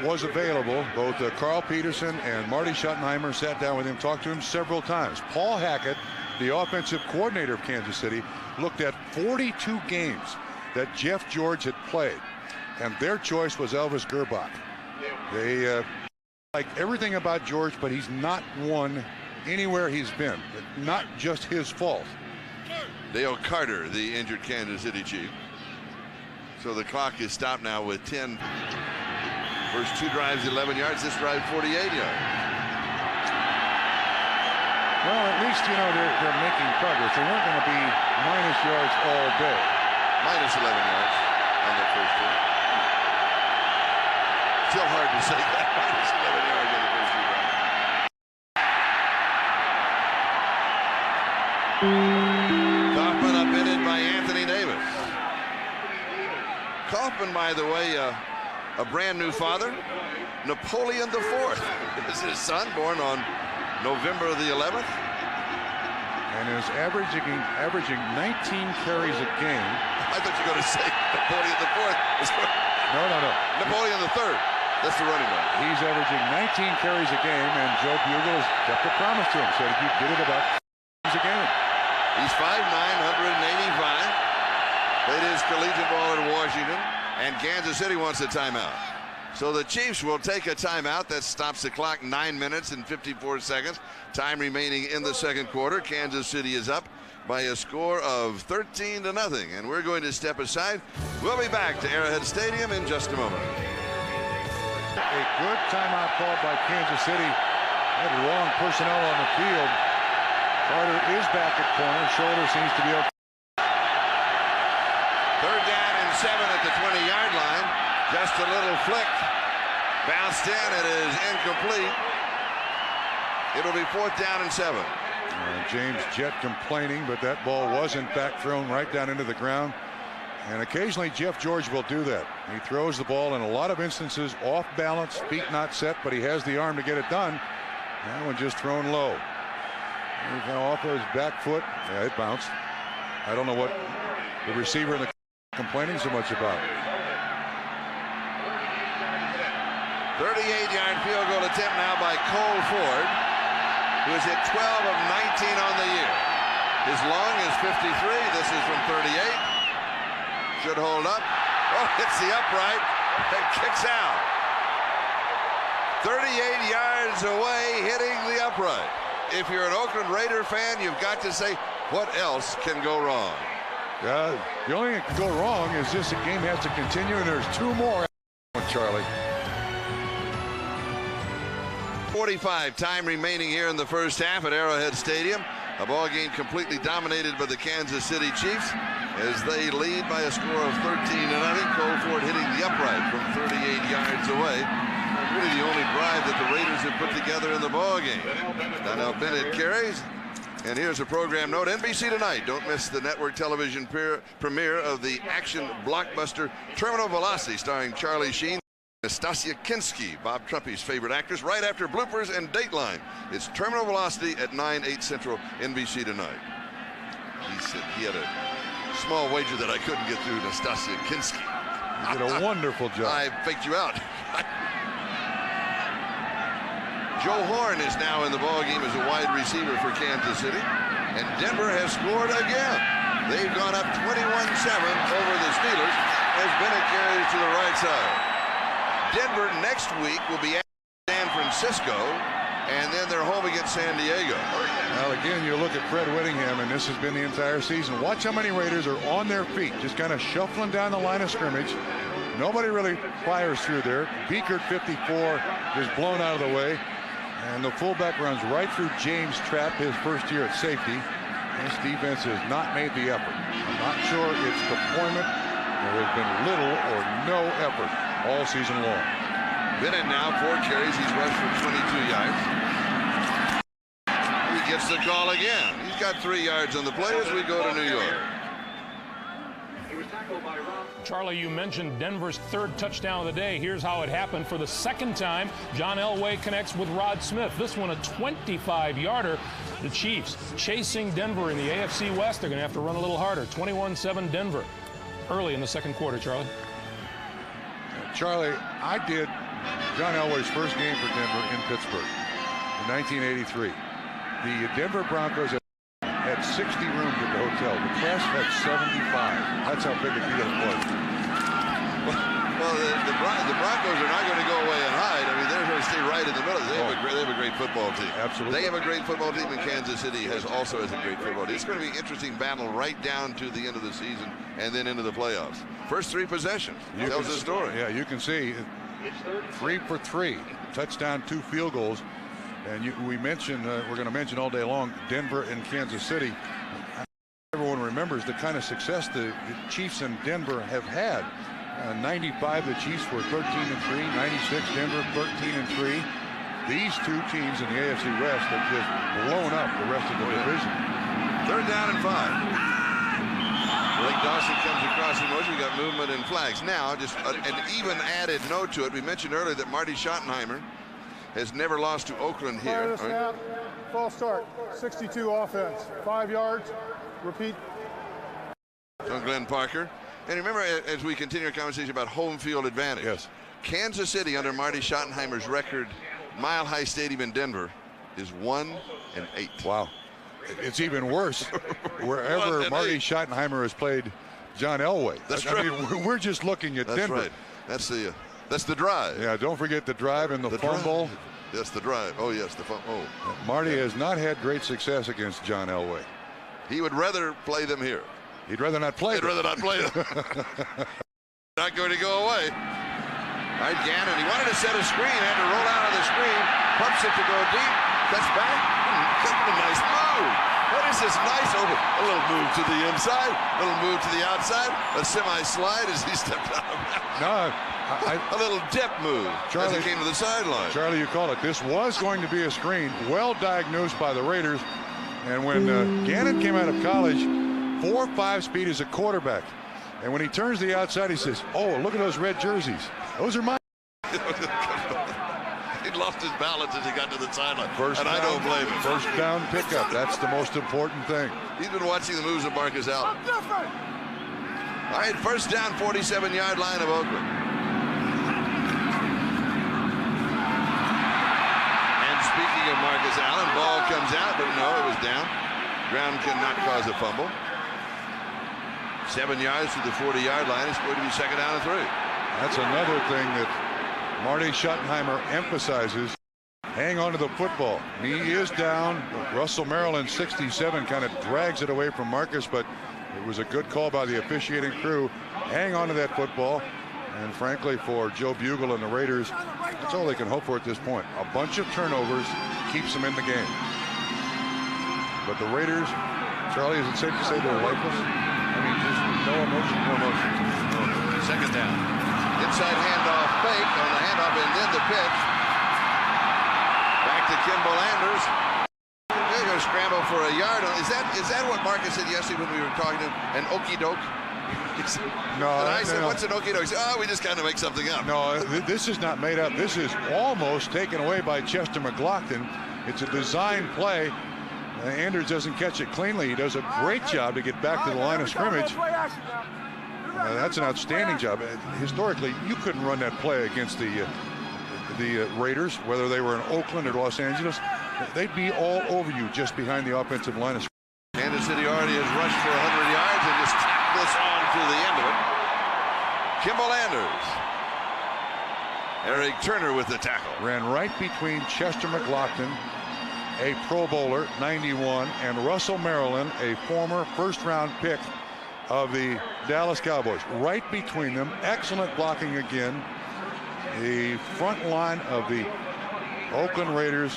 [SPEAKER 2] was available, both Carl Peterson and Marty Schottenheimer sat down with him, talked to him several times. Paul Hackett, the offensive coordinator of Kansas City, looked at 42 games that Jeff George had played, and their choice was Elvis Gerbach. They like everything about George, but he's not won anywhere he's been. Not just his fault.
[SPEAKER 1] Dale Carter, the injured Kansas City Chief. So the clock is stopped now with 10. First two drives, 11 yards. This drive, 48 yards.
[SPEAKER 2] Well, at least, you know, they're making progress. They weren't going to be minus yards all day.
[SPEAKER 1] Minus 11 yards on the first two. Still hard to say that. Minus 11 yards on the first two drives. Kaufman upended by Anthony Davis. Kaufman, by the way, a brand new father. Napoleon IV is his son, born on November the 11th.
[SPEAKER 2] And is averaging 19 carries a game.
[SPEAKER 1] I thought you were going to say Napoleon IV.
[SPEAKER 2] No.
[SPEAKER 1] Napoleon III. That's the running back.
[SPEAKER 2] He's averaging 19 carries a game, and Joe Bugle has kept a promise to him. Said he did it about a game.
[SPEAKER 1] He's 5'9", 185. Played his collegiate ball in Washington, and Kansas City wants a timeout. So the Chiefs will take a timeout. That stops the clock. 9 minutes and 54 seconds. Time remaining in the second quarter. Kansas City is up by a score of 13-0, and we're going to step aside. We'll be back to Arrowhead Stadium in just a moment.
[SPEAKER 2] A good timeout called by Kansas City. Had wrong personnel on the field. Carter is back at corner. Shoulder seems to be okay.
[SPEAKER 1] Third down and 7 at the 20-yard line. Just a little flick. Bounced in. It is incomplete. It'll be 4th down and 7.
[SPEAKER 2] James Jett complaining, but that ball was in fact thrown right down into the ground. And occasionally Jeff George will do that. He throws the ball in a lot of instances off balance, feet not set, but he has the arm to get it done. That one just thrown low. He's kind of off his back foot. Yeah, it bounced. I don't know what the receiver and the complaining so much about.
[SPEAKER 1] 38-yard field goal attempt now by Cole Ford, who has hit 12 of 19 on the year. His long is 53. This is from 38. Should hold up. Oh, hits the upright and kicks out. 38 yards away, hitting the upright. If you're an Oakland Raider fan, you've got to say, what else can go wrong?
[SPEAKER 2] The only thing that can go wrong is just the game has to continue, and there's 2 more. Charlie.
[SPEAKER 1] 45 time remaining here in the first half at Arrowhead Stadium. A ball game completely dominated by the Kansas City Chiefs as they lead by a score of 13-0. Cole Ford hitting the upright from 38 yards away. Really the only drive that the Raiders have put together in the ball game. Now Bennett carries. And here's a program note. NBC tonight. Don't miss the network television premiere of the action blockbuster Terminal Velocity, starring Charlie Sheen, Nastasia Kinski, Bob Trumpy's favorite actress, right after bloopers and Dateline. It's Terminal Velocity at 9/8 Central, NBC tonight. He said he had a small wager that I couldn't get through Nastasia Kinski.
[SPEAKER 2] You did a wonderful job.
[SPEAKER 1] I faked you out. Joe Horn is now in the ballgame as a wide receiver for Kansas City. And Denver has scored again. They've gone up 21-7 over the Steelers as Bennett carries to the right side. Denver next week will be at San Francisco, and then they're home against San Diego.
[SPEAKER 2] Well, again, you look at Fred Whittingham, and this has been the entire season. Watch how many Raiders are on their feet, just kind of shuffling down the line of scrimmage. Nobody really fires through there. Beekert, 54, is blown out of the way. And the fullback runs right through James Trapp, his first year at safety. This defense has not made the effort. I'm not sure it's deployment. There has been little or no effort all season long.
[SPEAKER 1] Bennett now 4 carries. He's rushed for 22 yards. He gets the call again. He's got 3 yards on the play as we go to New York.
[SPEAKER 4] Charlie, you mentioned Denver's 3rd touchdown of the day. Here's how it happened. For the 2nd time, John Elway connects with Rod Smith. This one a 25-yarder. The Chiefs chasing Denver in the AFC West. They're going to have to run a little harder. 21-7 Denver early in the 2nd quarter, Charlie.
[SPEAKER 2] Charlie, I did John Elway's first game for Denver in Pittsburgh in 1983. The Denver Broncos had 60 rooms at the hotel. The press had 75. That's how big a deal it was.
[SPEAKER 1] Well, the Broncos are not going to go away and hide. I mean, they're going to stay right in the middle. They have a great football team.
[SPEAKER 2] Absolutely.
[SPEAKER 1] They have a great football team, and Kansas City also has a great football team. It's going to be an interesting battle right down to the end of the season and then into the playoffs. First 3 possessions tells the story.
[SPEAKER 2] Yeah, you can see 3 for 3, touchdown, 2 field goals. And we mentioned, we're going to mention all day long, Denver and Kansas City. Everyone remembers the kind of success the Chiefs and Denver have had. 95, the Chiefs were 13-3. 96, Denver 13-3. These 2 teams in the AFC West have just blown up the rest of the division.
[SPEAKER 1] 3rd down and 5. Blake Dawson comes across in motion. We got movement and flags. Now, just an even added note to it. We mentioned earlier that Marty Schottenheimer has never lost to Oakland here.
[SPEAKER 3] Snap, false start, 62 offense, 5 yards, repeat.
[SPEAKER 1] From Glenn Parker. And remember, as we continue our conversation about home field advantage.
[SPEAKER 2] Yes.
[SPEAKER 1] Kansas City, under Marty Schottenheimer's record, Mile High Stadium in Denver, is 1-8.
[SPEAKER 2] Wow. It's even worse wherever Marty Schottenheimer has played John Elway.
[SPEAKER 1] That's
[SPEAKER 2] right. I mean, we're just looking at Denver.
[SPEAKER 1] That's right. That's the drive.
[SPEAKER 2] Yeah, don't forget the drive and the fumble.
[SPEAKER 1] Yes, the drive. Oh, yes, the fumble. Oh.
[SPEAKER 2] Marty has not had great success against John Elway.
[SPEAKER 1] He would rather play them here.
[SPEAKER 2] He'd rather not play them.
[SPEAKER 1] He'd rather not play them. Not going to go away. All right, Gannon, he wanted to set a screen, had to roll out of the screen, pumps it to go deep, cuts back. A nice move. What is this nice over? A little move to the inside, a little move to the outside, a semi-slide as he stepped out of bounds.
[SPEAKER 2] No.
[SPEAKER 1] A little dip move as he came to the sideline.
[SPEAKER 2] Charlie, you call it. This was going to be a screen, well diagnosed by the Raiders. And when Gannon came out of college, 4.5 speed as a quarterback. And when he turns to the outside, he says, "Oh, look at those red jerseys. Those are mine."
[SPEAKER 1] He lost his balance as he got to the sideline.
[SPEAKER 2] And
[SPEAKER 1] I don't blame him.
[SPEAKER 2] First down pickup. That's the most important thing.
[SPEAKER 1] He's been watching the moves of Marcus Allen. All right, first down, 47-yard line of Oakland. And speaking of Marcus Allen, ball comes out, but no, it was down. Ground cannot cause a fumble. 7 yards to the 40-yard line. It's going to be 2nd down and 3.
[SPEAKER 2] That's another thing that Marty Schottenheimer emphasizes. Hang on to the football. He is down. Russell Maryland, 67, kind of drags it away from Marcus, but it was a good call by the officiating crew. Hang on to that football. And frankly, for Joe Bugle and the Raiders, that's all they can hope for at this point. A bunch of turnovers keeps them in the game. But the Raiders, Charlie, is it safe to say they're lifeless? I mean, just no emotion. No emotion.
[SPEAKER 1] 2nd down. Inside handoff fake on the handoff and then the pitch. Back to Kimball Anders. They're going to scramble for a yard. Is that what Marcus said yesterday when we were talking to him? An okey doke?
[SPEAKER 2] No.
[SPEAKER 1] And I said, what's an okey doke? He said, oh, we just kind of make something up.
[SPEAKER 2] No, this is not made up. This is almost taken away by Chester McLaughlin. It's a design play. Anders doesn't catch it cleanly. He does a great job to get back to the line of scrimmage. That's an outstanding job. Historically, you couldn't run that play against the Raiders, whether they were in Oakland or Los Angeles. They'd be all over you just behind the offensive line of scrimmage.
[SPEAKER 1] Kansas City already has rushed for 100 yards and just tacked this on to the end of it. Kimball Anders. Eric Turner with the tackle.
[SPEAKER 2] Ran right between Chester McLaughlin, a Pro Bowler, 91, and Russell Maryland, a former first-round pick of the Dallas Cowboys. Right between them. Excellent blocking again. The front line of the Oakland Raiders,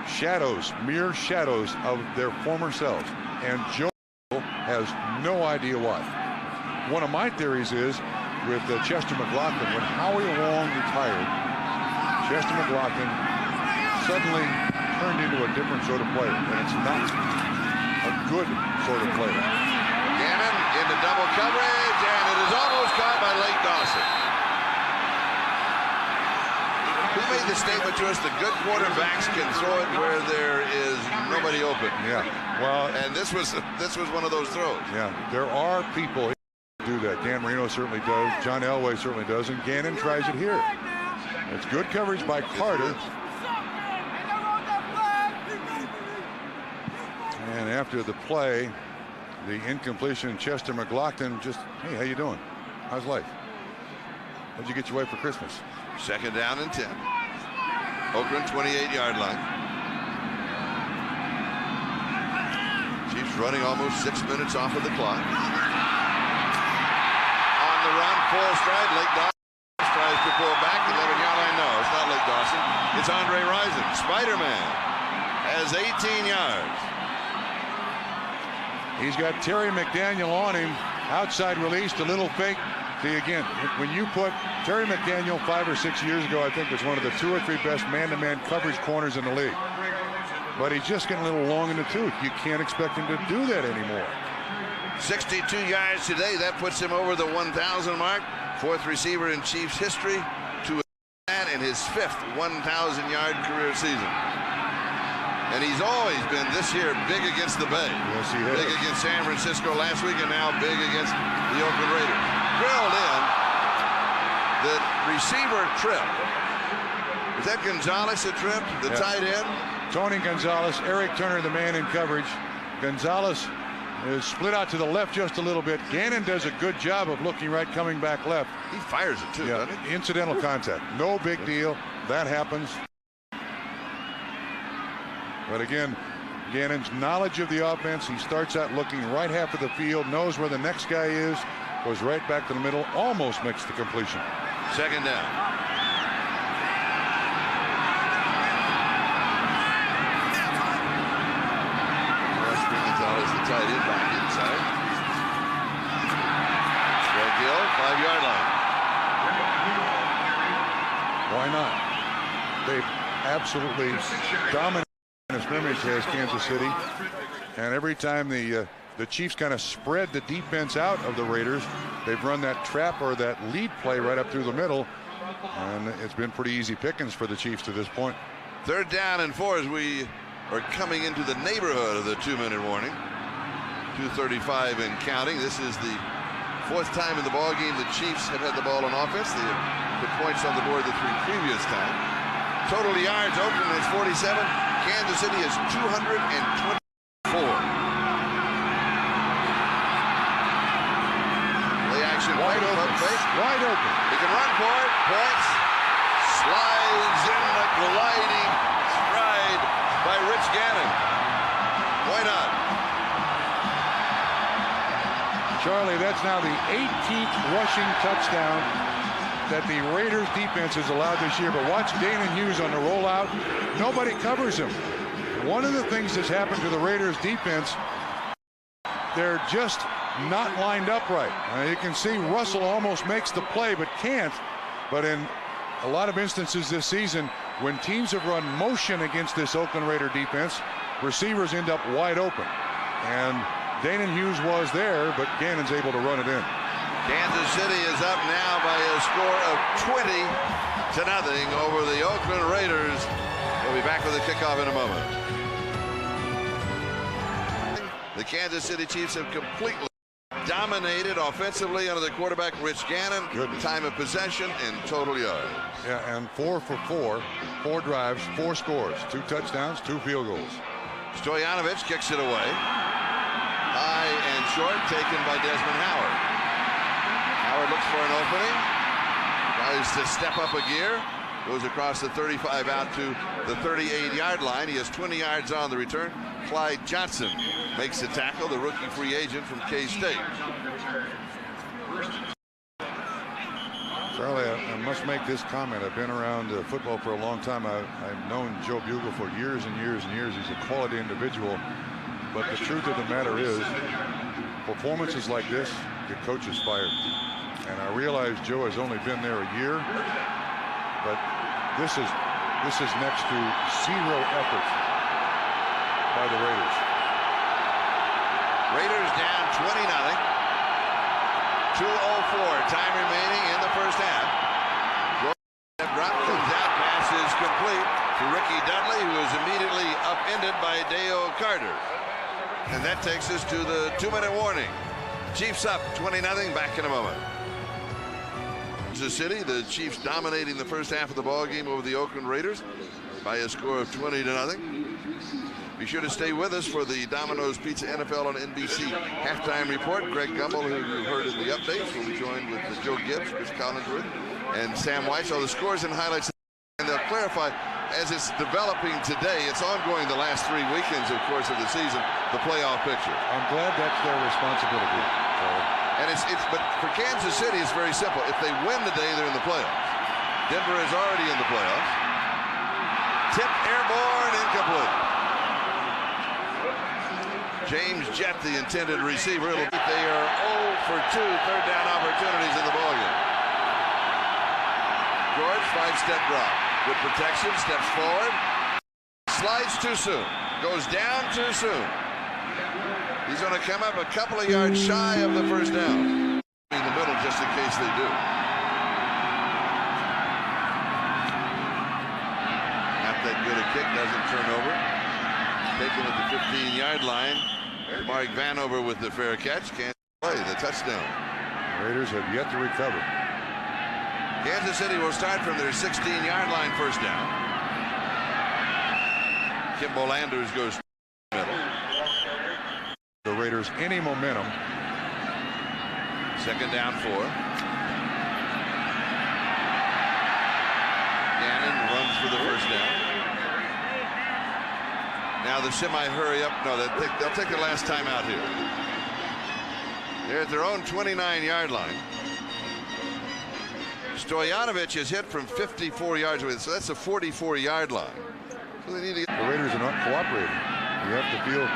[SPEAKER 2] shadows, mere shadows of their former selves. And Joe has no idea why. One of my theories is with Chester McLaughlin. When Howie Long retired, Chester McLaughlin suddenly turned into a different sort of player, and it's not a good sort of player.
[SPEAKER 1] Gannon into double coverage, and it is almost caught by Lake Dawson. Who made the statement to us that good quarterbacks can throw it where there is nobody open?
[SPEAKER 2] Yeah, well,
[SPEAKER 1] and this was one of those throws.
[SPEAKER 2] Yeah, there are people who do that. Dan Marino certainly does. John Elway certainly does, and Gannon tries it here. It's good coverage by Carter. And after the play, the incompletion, Chester McLaughlin just, hey, how you doing? How's life? What'd you get your wife for Christmas?
[SPEAKER 1] Second down and 10. Oakland 28-yard line. Chiefs running almost 6 minutes off of the clock. On the run, full stride. Lake Dawson tries to pull back. 11-yard line. No, it's not Lake Dawson. It's Andre Rison. Spider-Man has 18 yards.
[SPEAKER 2] He's got Terry McDaniel on him. Outside released, a little fake. See, again, when you put Terry McDaniel 5 or 6 years ago, I think was one of the 2 or 3 best man-to-man coverage corners in the league. But he's just getting a little long in the tooth. You can't expect him to do that anymore.
[SPEAKER 1] 62 yards today. That puts him over the 1,000 mark. 4th receiver in Chiefs history to that in his 5th 1,000-yard career season. And he's always been, this year, big against the Bay.
[SPEAKER 2] Yes, he has.
[SPEAKER 1] Big against San Francisco last week, and now big against the Oakland Raiders. Drilled in. The receiver tripped. Is that Gonzalez that tripped? The tight end?
[SPEAKER 2] Tony Gonzalez, Eric Turner, the man in coverage. Gonzalez is split out to the left just a little bit. Gannon does a good job of looking right, coming back left.
[SPEAKER 1] He fires it too, doesn't he?
[SPEAKER 2] Incidental contact. No big deal. That happens. But again, Gannon's knowledge of the offense, he starts out looking right half of the field, knows where the next guy is, goes right back to the middle, almost makes the completion.
[SPEAKER 1] Second down. Gonzalez, the tight end, back inside. Greg Hill, 5-yard line.
[SPEAKER 2] Why not? They've absolutely dominated the scrimmage, has Kansas City, and every time the Chiefs kind of spread the defense out of the Raiders, they've run that trap or that lead play right up through the middle, and it's been pretty easy pickings for the Chiefs to this point.
[SPEAKER 1] 3rd down and 4 as we are coming into the neighborhood of the 2-minute warning. 2:35 and counting. This is the 4th time in the ball game the Chiefs have had the ball on offense. They have put points on the board the 3 previous times. Total yards, Oakland is 47. Kansas City is 224. Play action,
[SPEAKER 2] Wide open. Wide open.
[SPEAKER 1] He can run for it. Points. Slides in the gliding stride by Rich Gannon. Why not?
[SPEAKER 2] Charlie, that's now the 18th rushing touchdown that the Raiders defense has allowed this year. But watch Danon Hughes on the rollout. Nobody covers him. One of the things that's happened to the Raiders defense, they're just not lined up right. You can see Russell almost makes the play but can't. But in a lot of instances this season, when teams have run motion against this Oakland Raider defense, receivers end up wide open. And Danon Hughes was there, but Gannon's able to run it in.
[SPEAKER 1] Kansas City is up now by a score of 20-0 over the Oakland Raiders. We'll be back with the kickoff in a moment. The Kansas City Chiefs have completely dominated offensively under the quarterback Rich Gannon.
[SPEAKER 2] Good
[SPEAKER 1] time of possession and total yards.
[SPEAKER 2] Yeah, and 4 for 4, 4 drives, 4 scores, 2 touchdowns, 2 field goals.
[SPEAKER 1] Stoyanovich kicks it away. High and short, taken by Desmond Howard. Howard looks for an opening. Tries to step up a gear. Goes across the 35 out to the 38-yard line. He has 20 yards on the return. Clyde Johnson makes the tackle, the rookie free agent from K-State.
[SPEAKER 2] Charlie, I must make this comment. I've been around football for a long time. I've known Joe Bugle for years and years and years. He's a quality individual. But the truth of the matter is, performances like this get coaches fired. And I realize Joe has only been there a year, but this is next to zero effort by the Raiders.
[SPEAKER 1] Raiders down 20-0. 2:04 time remaining in the first half. Drop comes out, pass is complete to Ricky Dudley, who is immediately upended by Dale Carter. And that takes us to the 2-minute warning. Chiefs up 20-0. Back in a moment. Kansas City, the Chiefs dominating the first half of the ball game over the Oakland Raiders by a score of 20-0. Be sure to stay with us for the Domino's Pizza NFL on NBC halftime report. Greg Gumbel, who you heard in the updates, will be joined with Joe Gibbs, Chris Collinsworth, and Sam White. So the scores and highlights, and they'll clarify as it's developing today. It's ongoing the last 3 weekends, of course, of the season, the playoff picture.
[SPEAKER 2] I'm glad that's their responsibility.
[SPEAKER 1] And but for Kansas City, it's very simple. If they win today, they're in the playoffs. Denver is already in the playoffs. Tip airborne, incomplete. James Jett, the intended receiver. They are 0 for 2 third down opportunities in the ballgame. George, 5-step drop. Good protection, steps forward. Slides too soon. Goes down too soon. He's going to come up a couple of yards shy of the first down. In the middle, just in case they do. Not that good a kick, doesn't turn over. Taken at the 15-yard line. Mark Vanover with the fair catch. Can't play the touchdown.
[SPEAKER 2] The Raiders have yet to recover.
[SPEAKER 1] Kansas City will start from their 16-yard line, first down. Kimball Anders goes to the middle.
[SPEAKER 2] The Raiders any momentum.
[SPEAKER 1] Second down 4. Gannon runs for the first down. Now the semi-hurry up. No, they'll take the last time out here. They're at their own 29-yard line. Stoyanovich is hit from 54 yards away, so that's a 44-yard line. So they need to get.
[SPEAKER 2] The Raiders are not cooperating. You have to feel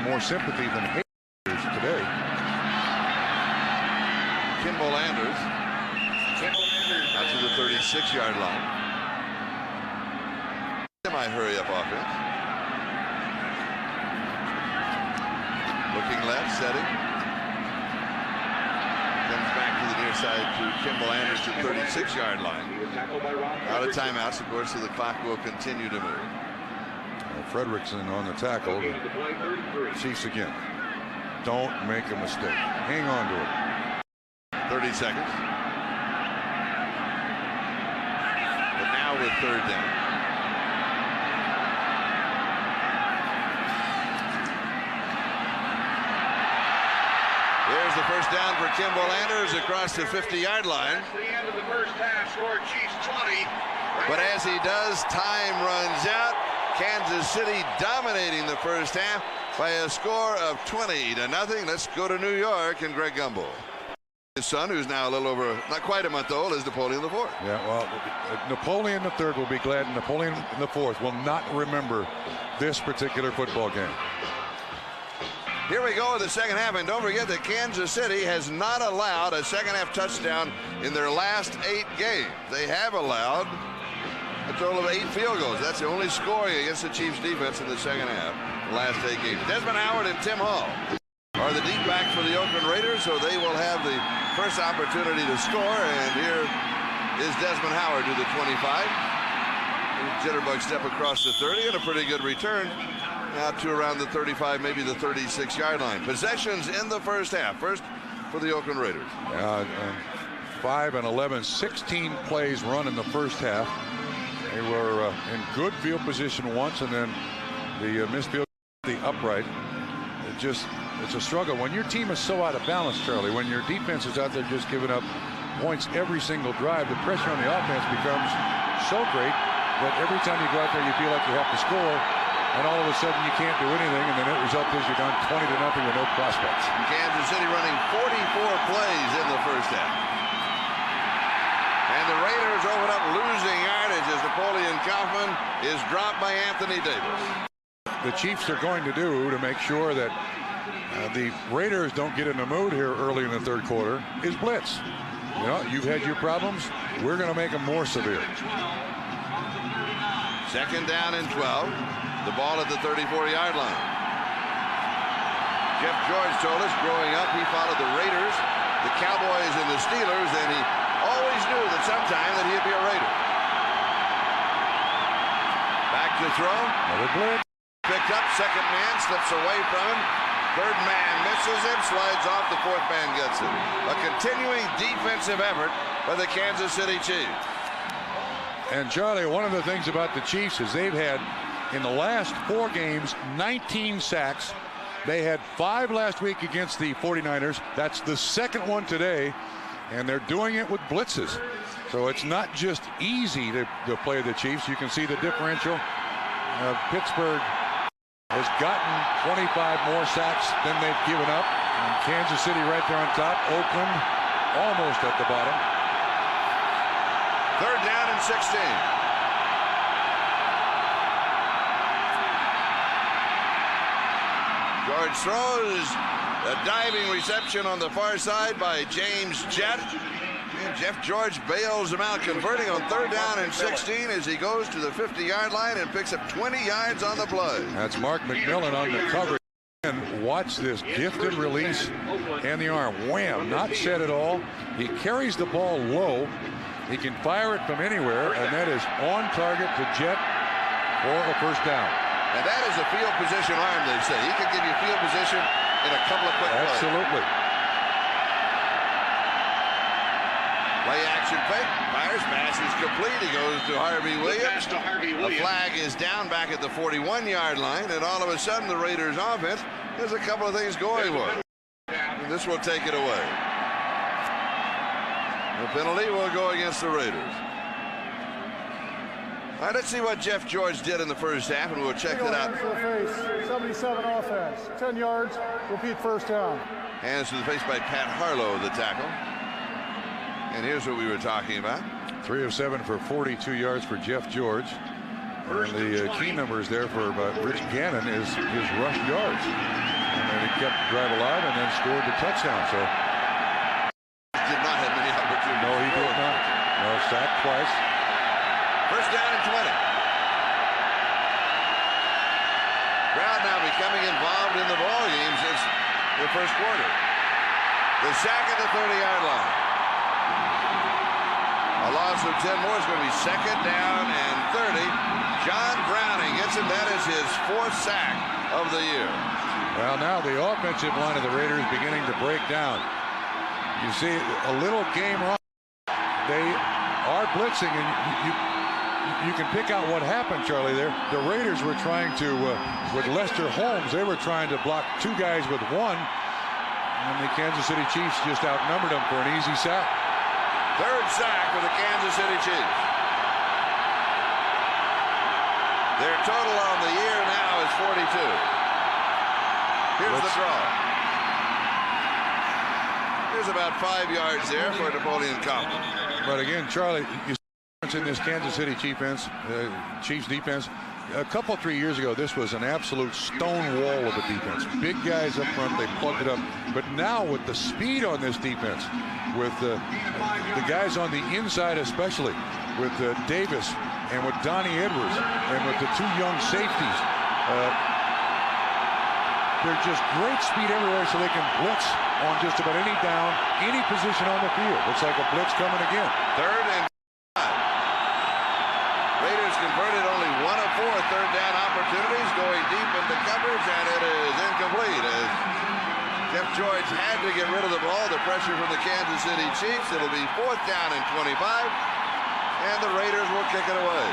[SPEAKER 2] more sympathy than hate today.
[SPEAKER 1] Kimball Anders out to the 36-yard line. Semi-hurry up offense. Looking left, setting. Comes back to the near side to Kimball Anders to the 36-yard line. Out of timeouts, of course, so the clock will continue to move.
[SPEAKER 2] Fredrickson on the tackle. Chiefs again. Don't make a mistake. Hang on to it.
[SPEAKER 1] 30 seconds. But now with third down. There's the first down for Kimball Anders across the 50-yard line.
[SPEAKER 5] That's the end of the first half. Score Chiefs 20.
[SPEAKER 1] But as he does, time runs out. Kansas City dominating the first half by a score of 20-0. Let's go to New York and Greg Gumbel. His son, who's now a little over, not quite a month old, is Napoleon IV.
[SPEAKER 2] Yeah, well, Napoleon III will be glad. Napoleon IV will not remember this particular football game.
[SPEAKER 1] Here we go in the second half, and don't forget that Kansas City has not allowed a second-half touchdown in their last 8 games. They have allowed a total of 8 field goals. That's the only scoring against the Chiefs' defense in the second half, the last 8 games. Desmond Howard and Tim Hall are the deep backs for the Oakland Raiders, so they will have the first opportunity to score. And here is Desmond Howard to the 25. Jitterbug step across the 30 and a pretty good return. Out to around the 35, maybe the 36-yard line. Possessions in the first half. First for the Oakland Raiders.
[SPEAKER 2] 5 and 11, 16 plays run in the first half. They were in good field position once, and then the missed field, the upright. It's a struggle when your team is so out of balance, Charlie. When your defense is out there just giving up points every single drive, the pressure on the offense becomes so great that every time you go out there, you feel like you have to score. And all of a sudden you can't do anything, and the net result is you're down 20-0 with no prospects.
[SPEAKER 1] Kansas City running 44 plays in the first half. And the Raiders open up losing yardage as Napoleon Kaufman is dropped by Anthony Davis.
[SPEAKER 2] The Chiefs are going to do to make sure that the Raiders don't get in the mood here early in the third quarter is blitz. you know, you've had your problems. We're going to make them more severe.
[SPEAKER 1] Second down and 12. The ball at the 34-yard line. Jeff George told us growing up he followed the Raiders, the Cowboys, and the Steelers, and he always knew that sometime that he'd be a Raider. Back to throw.
[SPEAKER 2] Another blitz.
[SPEAKER 1] Picked up. Second man slips away from him. Third man misses him. Slides off. The fourth man gets it. A continuing defensive effort by the Kansas City Chiefs.
[SPEAKER 2] And Charlie, one of the things about the Chiefs is they've had, in the last 4 games, 19 sacks. They had 5 last week against the 49ers. That's the second one today. And they're doing it with blitzes. So it's not just easy to play the Chiefs. You can see the differential. Pittsburgh has gotten 25 more sacks than they've given up. And Kansas City right there on top. Oakland almost at the bottom.
[SPEAKER 1] Third down and 16. George throws a diving reception on the far side by James Jett. And Jeff George bails him out, converting on third down and 16 as he goes to the 50-yard line and picks up 20 yards on the play.
[SPEAKER 2] That's Mark McMillan on the coverage. And watch this gifted release and the arm. Wham, not set at all. He carries the ball low. He can fire it from anywhere, and that is on target to Jett for a first down.
[SPEAKER 1] And that is a field position arm, they say. He can give you field position in a couple of quick plays.
[SPEAKER 2] Absolutely.
[SPEAKER 1] Play action fake. Fires. Pass is complete. He goes to Harvey Williams. The flag is down back at the 41-yard line, and all of a sudden the Raiders offense has a couple of things going for it. And this will take it away. The penalty will go against the Raiders. All right, let's see what Jeff George did in the first half, and we'll check that out.
[SPEAKER 3] Hands to the face, 77 offense, 10 yards, repeat first down.
[SPEAKER 1] Hands to the face by Pat Harlow, the tackle. And here's what we were talking about.
[SPEAKER 2] 3 of 7 for 42 yards for Jeff George. And the key numbers there for Rich Gannon is his rush yards. And he kept the drive alive and then scored the touchdown. So
[SPEAKER 1] did not have many opportunities.
[SPEAKER 2] No, he did not. No, sacked twice.
[SPEAKER 1] First down and 20. Crowd now becoming involved in the ball game since the first quarter. The sack at the 30-yard line. A loss of 10 more is going to be second down and 30. John Browning gets him. That is his 4th sack of the year.
[SPEAKER 2] Well, now the offensive line of the Raiders beginning to break down. You see a little game wrong. They are blitzing, and you can pick out what happened, Charlie, there. The Raiders were trying to, with Lester Holmes, they were trying to block 2 guys with 1. And the Kansas City Chiefs just outnumbered them for an easy sack.
[SPEAKER 1] Third sack for the Kansas City Chiefs. Their total on the year now is 42. Here's the draw. There's about 5 yards there for Napoleon Compton.
[SPEAKER 2] But again, Charlie, you see in this Kansas City Chiefs defense, a couple, 3 years ago, this was an absolute stone wall of a defense. Big guys up front, they plugged it up. But now with the speed on this defense, with the guys on the inside especially, with Davis and with Donnie Edwards and with the 2 young safeties, they're just great speed everywhere, so they can blitz on just about any down, any position on the field. Looks like a blitz coming again.
[SPEAKER 1] Third and 5. Raiders converted only 1 of 4 third down opportunities, going deep into coverage, and it is incomplete as Jeff George had to get rid of the ball. The pressure from the Kansas City Chiefs. It'll be 4th down and 25, and the Raiders will kick it away.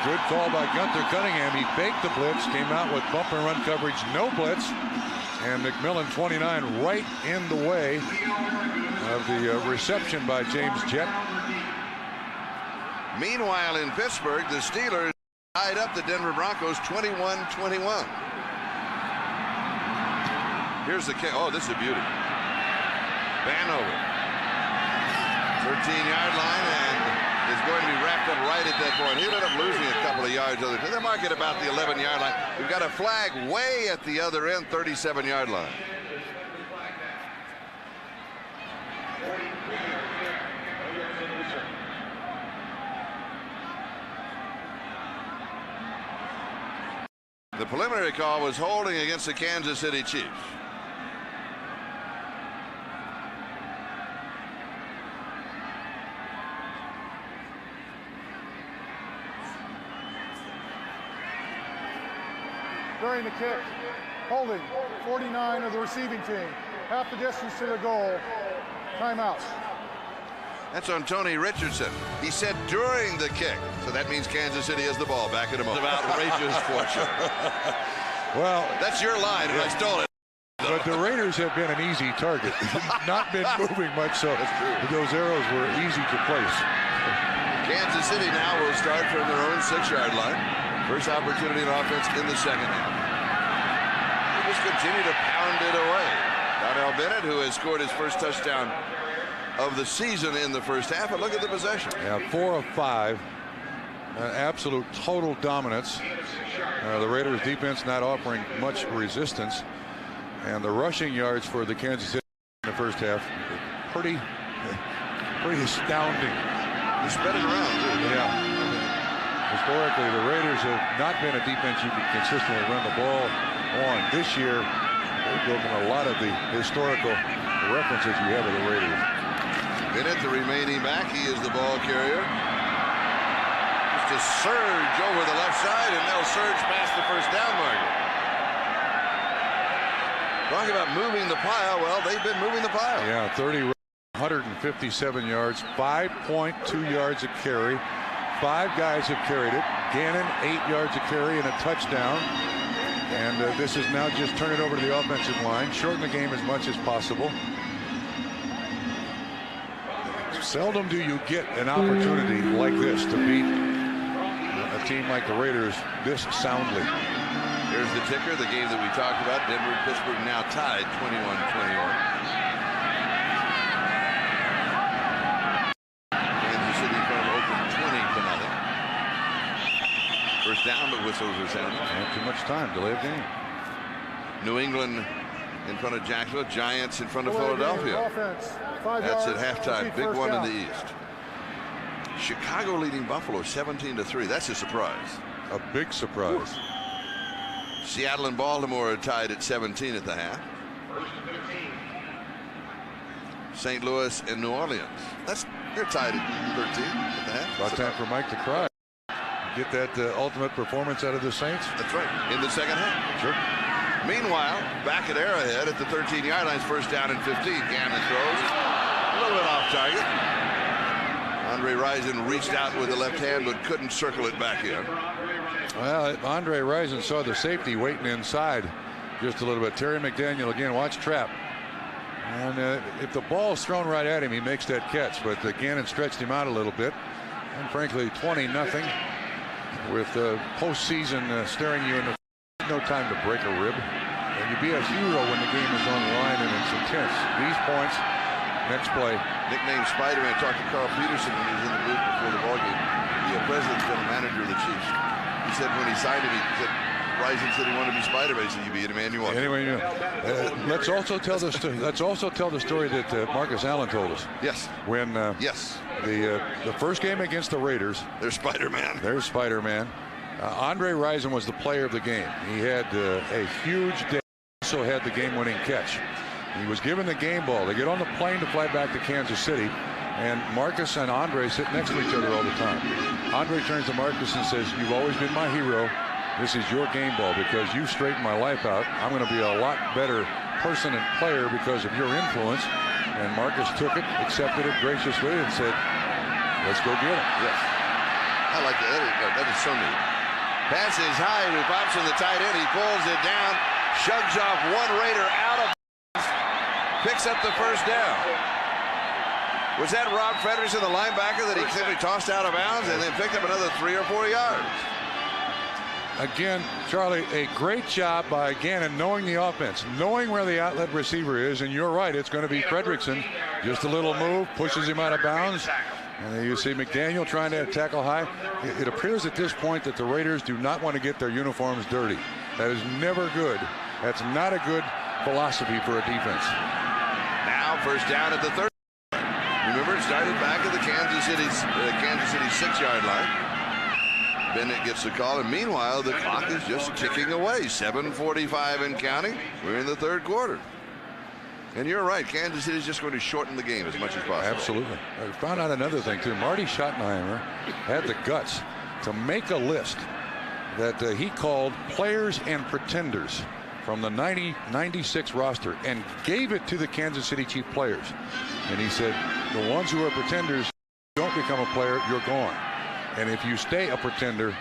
[SPEAKER 2] Good call by Gunther Cunningham. He faked the blitz, came out with bump and run coverage, no blitz, and McMillan, 29, right in the way of the reception by James Jett.
[SPEAKER 1] Meanwhile, in Pittsburgh, the Steelers tied up the Denver Broncos 21-21. Here's the kick. Oh, this is a beauty. Vanover. 13-yard line, and is going to be wrapped up right at that point. He ended up losing a couple of yards. They mark it about the 11-yard line. We've got a flag way at the other end, 37-yard line. The preliminary call was holding against the Kansas City Chiefs.
[SPEAKER 3] During the kick, holding 49 of the receiving team. Half the distance to the goal. Timeout.
[SPEAKER 1] That's on Tony Richardson. He said during the kick. So that means Kansas City has the ball back in a moment. Outrageous fortune.
[SPEAKER 2] Well,
[SPEAKER 1] that's your line, and I stole it.
[SPEAKER 2] But the Raiders have been an easy target. Not been moving much, so those arrows were easy to place.
[SPEAKER 1] Kansas City now will start from their own 6-yard line. First opportunity in offense in the second half. They just continue to pound it away. Donnell Bennett, who has scored his first touchdown of the season in the first half, and look at the possession.
[SPEAKER 2] Yeah, 4 of 5. Absolute total dominance. The Raiders defense not offering much resistance, and the rushing yards for the Kansas City in the first half pretty astounding.
[SPEAKER 1] They spread it around, too.
[SPEAKER 2] Yeah. Historically, the Raiders have not been a defense you can consistently run the ball on. This year, they've broken a lot of the historical references you have of the Raiders.
[SPEAKER 1] Bennett, the remaining back, he is the ball carrier. Just a surge over the left side, and they'll surge past the first down marker. Talking about moving the pile, well, they've been moving the pile.
[SPEAKER 2] Yeah, 157 yards, 5.2 yards a carry. 5 guys have carried it. Gannon, 8 yards a carry and a touchdown. And this is now just turn it over to the offensive line, shorten the game as much as possible. Seldom do you get an opportunity like this to beat a team like the Raiders this soundly.
[SPEAKER 1] Here's the ticker, the game that we talked about. Denver and Pittsburgh now tied 21-21. Kansas City in front of Oakland 20-0. First down, but whistles are sounding.
[SPEAKER 2] Not too much time, delay of game.
[SPEAKER 1] New England in front of Jacksonville. Giants in front of Philadelphia. That's at halftime. Big one in the East. Chicago leading Buffalo 17-3. That's a surprise.
[SPEAKER 2] A big surprise.
[SPEAKER 1] Seattle and Baltimore are tied at 17 at the half. St. Louis and New Orleans. They're tied at 13 at the half.
[SPEAKER 2] About time for Mike to cry. Get that ultimate performance out of the Saints.
[SPEAKER 1] That's right. In the second half.
[SPEAKER 2] Sure.
[SPEAKER 1] Meanwhile, back at Arrowhead at the 13-yard line, first down and 15. Gannon throws. A little bit off target. Andre Rison reached out with the left hand but couldn't circle it back in.
[SPEAKER 2] Well, Andre Rison saw the safety waiting inside just a little bit. Terry McDaniel again, watch trap. And if the ball's thrown right at him, he makes that catch. But Gannon stretched him out a little bit. And frankly, 20-0 with postseason staring you in the no time to break a rib. And you be a hero when the game is on the line and it's intense. These points, next play.
[SPEAKER 1] Nicknamed Spider-Man. Talked to Carl Peterson when he was in the booth before the ballgame. The president, general manager of the Chiefs. He said when he signed him, he said, Rison said he wanted to be Spider-Man. So you be any man you want.
[SPEAKER 2] Anyway, let's also tell the story that Marcus Allen told us.
[SPEAKER 1] Yes.
[SPEAKER 2] When the first game against the Raiders,
[SPEAKER 1] there's Spider-Man.
[SPEAKER 2] There's Spider-Man. Andre Rison was the player of the game. He had a huge day. Also had the game-winning catch. He was given the game ball. They get on the plane to fly back to Kansas City, and Marcus and Andre sit next to each other all the time. Andre turns to Marcus and says, "You've always been my hero. This is your game ball because you straightened my life out. I'm going to be a lot better person and player because of your influence." And Marcus took it, accepted it graciously, and said, "Let's go get it."
[SPEAKER 1] Yes. I like that. That is so neat. Pass is high. He pops in the tight end. He pulls it down. Shugs off one Raider out of bounds. Picks up the first down. Was that Rob Frederickson, the linebacker, that he simply tossed out of bounds and then picked up another 3 or 4 yards?
[SPEAKER 2] Again, Charlie, a great job by Gannon knowing the offense, knowing where the outlet receiver is, and you're right, it's going to be Frederickson. Just a little move, pushes him out of bounds. And then you see McDaniel trying to tackle high. It appears at this point that the Raiders do not want to get their uniforms dirty. That is never good. That's not a good philosophy for a defense.
[SPEAKER 1] Now first down at the 30. Remember, it started back at the Kansas City 6-yard line. Bennett gets the call, and meanwhile the clock is just ticking away. 7:45 and counting. We're in the third quarter. And you're right, Kansas City is just going to shorten the game as much as possible.
[SPEAKER 2] Absolutely. I found out another thing too. Marty Schottenheimer had the guts to make a list that he called players and pretenders from the 96 roster and gave it to the Kansas City Chief players. And he said, the ones who are pretenders don't become a player, you're gone. And if you stay a pretender,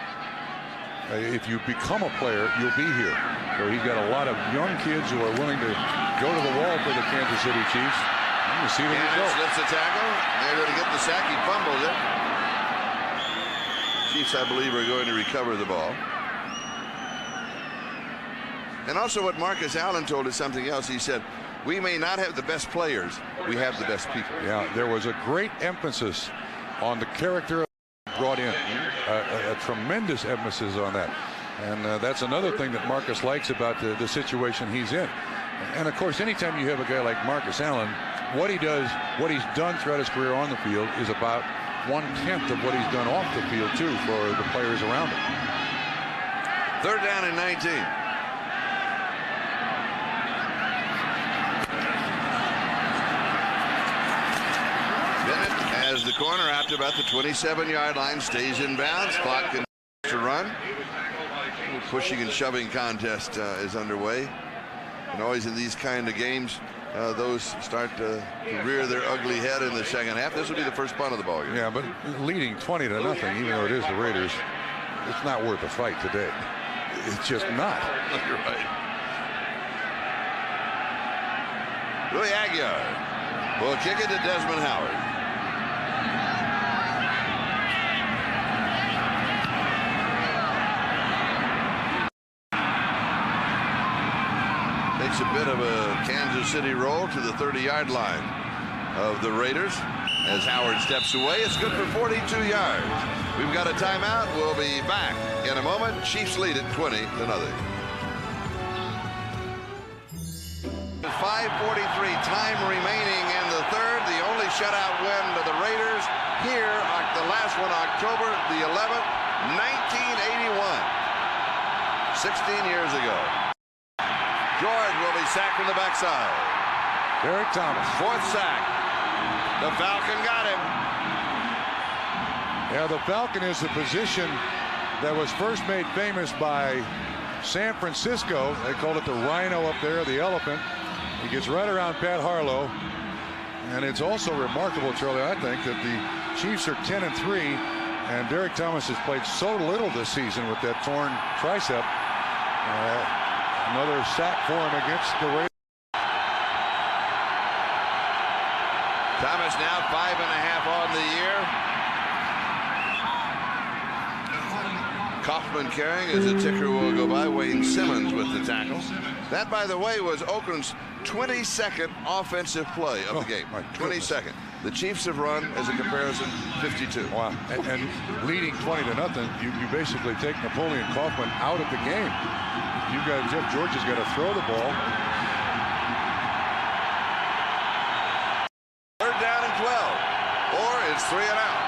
[SPEAKER 2] if you become a player, you'll be here. So he's got a lot of young kids who are willing to go to the wall for the Kansas City Chiefs. I'm going to see the result.
[SPEAKER 1] Slips the tackle. They're going to get the sack. He fumbles it. Chiefs, I believe, are going to recover the ball. And also what Marcus Allen told us something else. He said, we may not have the best players, we have the best people.
[SPEAKER 2] Yeah, there was a great emphasis on the character brought in, a tremendous emphasis on that. And that's another thing that Marcus likes about the situation he's in. And of course, anytime you have a guy like Marcus Allen, what he does, what he's done throughout his career on the field is about 1/10 of what he's done off the field too for the players around him.
[SPEAKER 1] Third down and 19. Bennett has the corner out to about the 27-yard line, stays in bounds. Clock continues to run. Pushing and shoving contest is underway. And always in these kind of games, those start to rear their ugly head in the second half. This will be the first punt of the ball game.
[SPEAKER 2] Yeah, but leading 20-0, even though it is the Raiders, it's not worth a fight today. It's just not.
[SPEAKER 1] You're right. Willie Aguiar will kick it to Desmond Howard. Takes a bit of a Kansas City roll to the 30-yard line of the Raiders as Howard steps away. It's good for 42 yards. We've got a timeout. We'll be back in a moment. Chiefs lead it 20-0. 5:43 time remaining in the third. The only shutout win to the Raiders here, the last one October the 11th, 1981. 16 years ago. George will be sacked from the backside.
[SPEAKER 2] Derek Thomas.
[SPEAKER 1] Fourth sack. The Falcon got him.
[SPEAKER 2] Yeah, the Falcon is the position that was first made famous by San Francisco. They called it the Rhino up there, the elephant. He gets right around Pat Harlow. And it's also remarkable, Charlie, I think, that the Chiefs are 10-3, and Derek Thomas has played so little this season with that torn tricep. Another sack for him against the Raiders.
[SPEAKER 1] Thomas now 5.5 on the year. Kaufman carrying as the ticker will go by. Wayne Simmons with the tackle. That, by the way, was Oakland's 22nd offensive play of the game. 22nd. The Chiefs have run, as a comparison, 52.
[SPEAKER 2] Wow. And leading 20-0, you basically take Napoleon Kaufman out of the game. You got Jeff George has got to throw the ball.
[SPEAKER 1] Third down and 12, or it's 3 and out.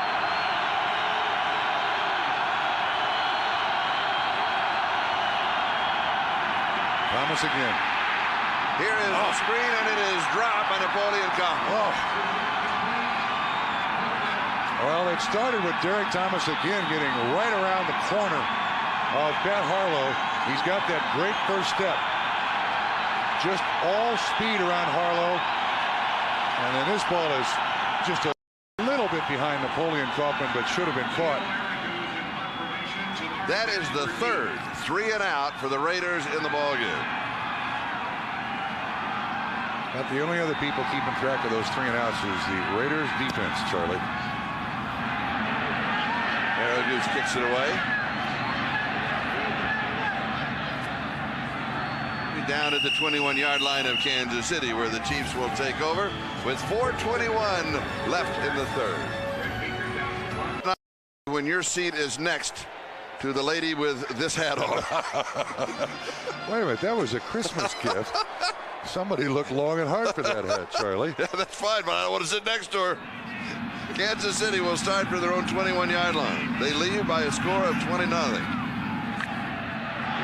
[SPEAKER 2] Thomas again.
[SPEAKER 1] Here is the screen, and it is dropped by Napoleon Kaufman.
[SPEAKER 2] Oh. Well, it started with Derek Thomas again getting right around the corner of Pat Harlow. He's got that great first step. Just all speed around Harlow. And then this ball is just a little bit behind Napoleon Kaufman, but should have been caught.
[SPEAKER 1] That is the third 3 and out for the Raiders in the ball game.
[SPEAKER 2] Not the only other people keeping track of those 3 and outs is the Raiders defense, Charlie.
[SPEAKER 1] Arrowgoose kicks it away. Down at the 21-yard line of Kansas City, where the Chiefs will take over with 4:21 left in the third. When your seat is next to the lady with this hat on.
[SPEAKER 2] Wait a minute, that was a Christmas gift. Somebody looked long and hard for that hat, Charlie.
[SPEAKER 1] Yeah, that's fine, but I don't want to sit next to her. Kansas City will start for their own 21-yard line. They leave by a score of 20-0. They'll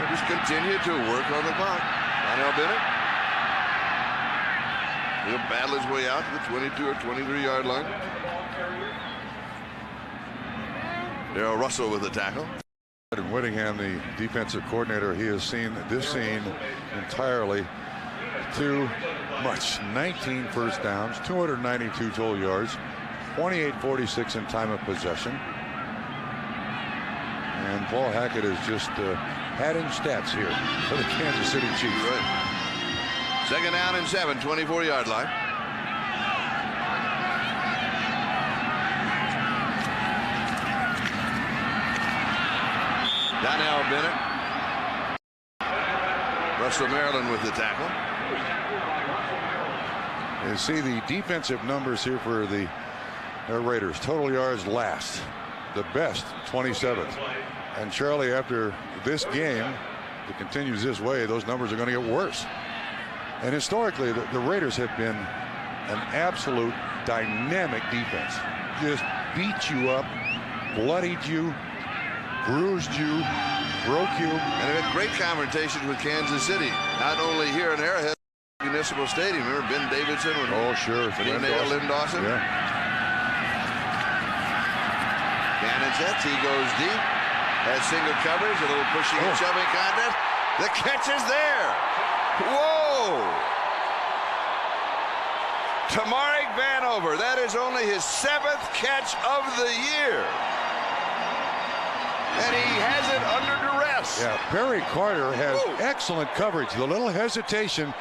[SPEAKER 1] just continue to work on the clock. Donnell Bennett. He'll battle his way out to the 22 or 23-yard line. Darrell Russell with the tackle.
[SPEAKER 2] And Whittingham, the defensive coordinator, he has seen this scene entirely too much. 19 first downs, 292 total yards, 28-46 in time of possession. And Paul Hackett is just adding stats here for the Kansas City Chiefs.
[SPEAKER 1] Right. Second down and 7, 24-yard line. Donnell Bennett. Russell Maryland with the tackle.
[SPEAKER 2] You see the defensive numbers here for the Raiders. Total yards last. The best, 27th. And Charlie, after this game, if it continues this way, those numbers are going to get worse. And historically, the Raiders have been an absolute dynamic defense. Just beat you up, bloodied you, bruised you, broke you.
[SPEAKER 1] And they've had great confrontations with Kansas City. Not only here in Arrowhead Municipal Stadium. Remember Ben Davidson?
[SPEAKER 2] Oh, sure.
[SPEAKER 1] When he nailed Lynn Dawson?
[SPEAKER 2] Yeah.
[SPEAKER 1] Cannon sets. He goes deep. Has single coverage. A little pushing and shoving contest. The catch is there. Whoa! Tamarik Vanover. That is only his 7th catch of the year. And he has it under duress.
[SPEAKER 2] Yeah, Perry Carter has excellent coverage. The little hesitation,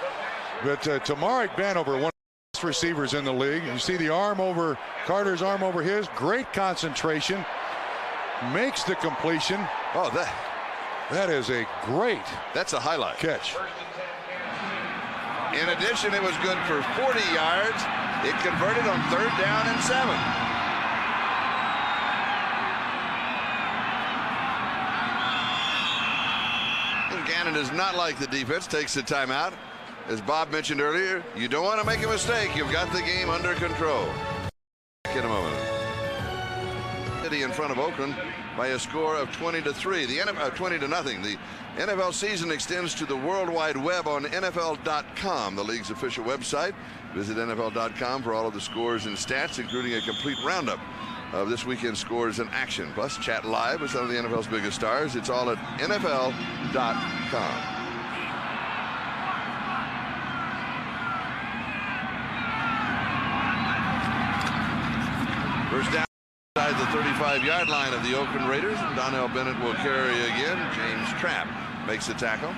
[SPEAKER 2] but Tamarik Vanover, one of the best receivers in the league. You see the arm over Carter's arm over his. Great concentration. Makes the completion.
[SPEAKER 1] Oh,
[SPEAKER 2] that is a great.
[SPEAKER 1] That's a highlight
[SPEAKER 2] catch.
[SPEAKER 1] In addition, it was good for 40 yards. It converted on 3rd down and 7. Gannon does not like the defense, takes the timeout. As Bob mentioned earlier, you don't want to make a mistake. You've got the game under control. In a moment. City in front of Oakland by a score of 20-3. The NFL 20-0. The NFL season extends to the World Wide Web on NFL.com, the league's official website. Visit NFL.com for all of the scores and stats, including a complete roundup of this weekend's scores and action. Plus, chat live with some of the NFL's biggest stars. It's all at NFL.com. First down inside the 35-yard line of the Oakland Raiders. Donnell Bennett will carry again. James Trapp makes the tackle.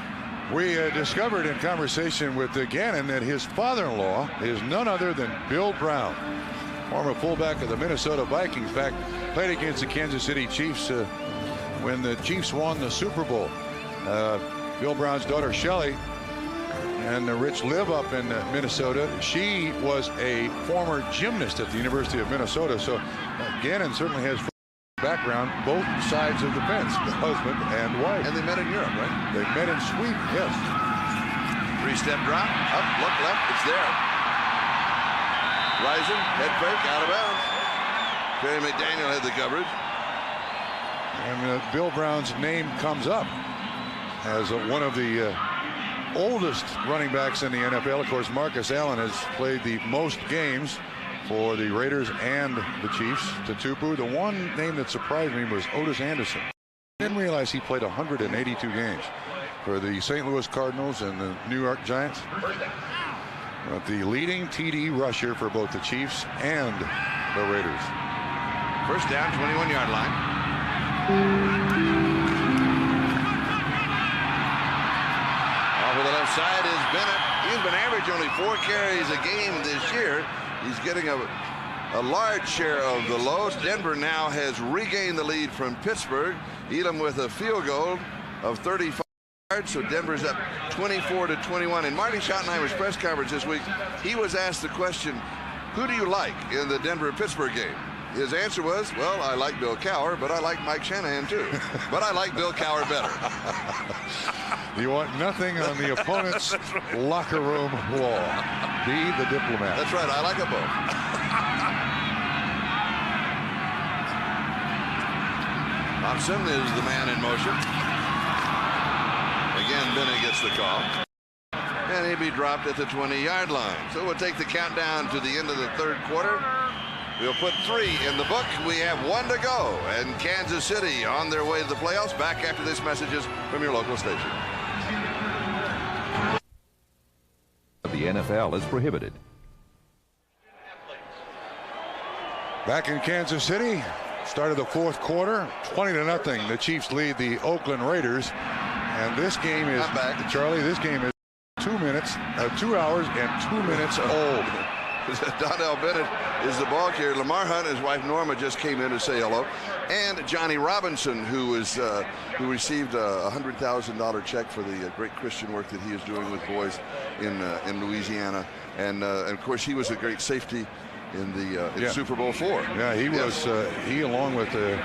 [SPEAKER 2] We discovered in conversation with Gannon that his father-in-law is none other than Bill Brown, former fullback of the Minnesota Vikings. In fact, played against the Kansas City Chiefs when the Chiefs won the Super Bowl. Bill Brown's daughter Shelley and Rich live up in Minnesota. She was a former gymnast at the University of Minnesota. So Gannon certainly has background, both sides of the fence, the husband and wife.
[SPEAKER 1] And they met in Europe, right?
[SPEAKER 2] They met in Sweden, yes.
[SPEAKER 1] 3-step drop, up, look left, it's there. Rising, head fake, out of bounds. Terry McDaniel had the coverage.
[SPEAKER 2] And Bill Brown's name comes up as one of the oldest running backs in the NFL. Of course, Marcus Allen has played the most games for the Raiders and the Chiefs. Tutupu. The one name that surprised me was Otis Anderson. I didn't realize he played 182 games for the St. Louis Cardinals and the New York Giants. But the leading TD rusher for both the Chiefs and the Raiders.
[SPEAKER 1] First down, 21-yard line. Off of the left side is Bennett. He's been averaging only 4 carries a game this year. He's getting a large share of the lows. Denver now has regained the lead from Pittsburgh. Elam with a field goal of 35 yards, so Denver's up 24-21. In Marty Schottenheimer's press conference this week, he was asked the question, who do you like in the Denver-Pittsburgh game? His answer was, well, I like Bill Cowher, but I like Mike Shanahan too. But I like Bill Cowher better.
[SPEAKER 2] You want nothing on the opponent's locker room wall. Be the diplomat.
[SPEAKER 1] That's right. I like them both. Thompson is the man in motion. Again, Bennett gets the call. And he'll be dropped at the 20-yard line. So we'll take the countdown to the end of the third quarter. We'll put 3 in the book. We have 1 to go. And Kansas City on their way to the playoffs. Back after this messages from your local station.
[SPEAKER 6] The NFL is prohibited.
[SPEAKER 2] Back in Kansas City, start of the fourth quarter, 20-0. The Chiefs lead the Oakland Raiders. And this game is, Charlie, this game is 2 hours and 2 minutes old.
[SPEAKER 1] Donnell Bennett is the ball carrier. Lamar Hunt and his wife Norma just came in to say hello. And Johnny Robinson, who received a $100,000 check for the great Christian work that he is doing with boys in Louisiana. And of course, he was a great safety in the Super Bowl IV.
[SPEAKER 2] Yeah, he was. He, along with of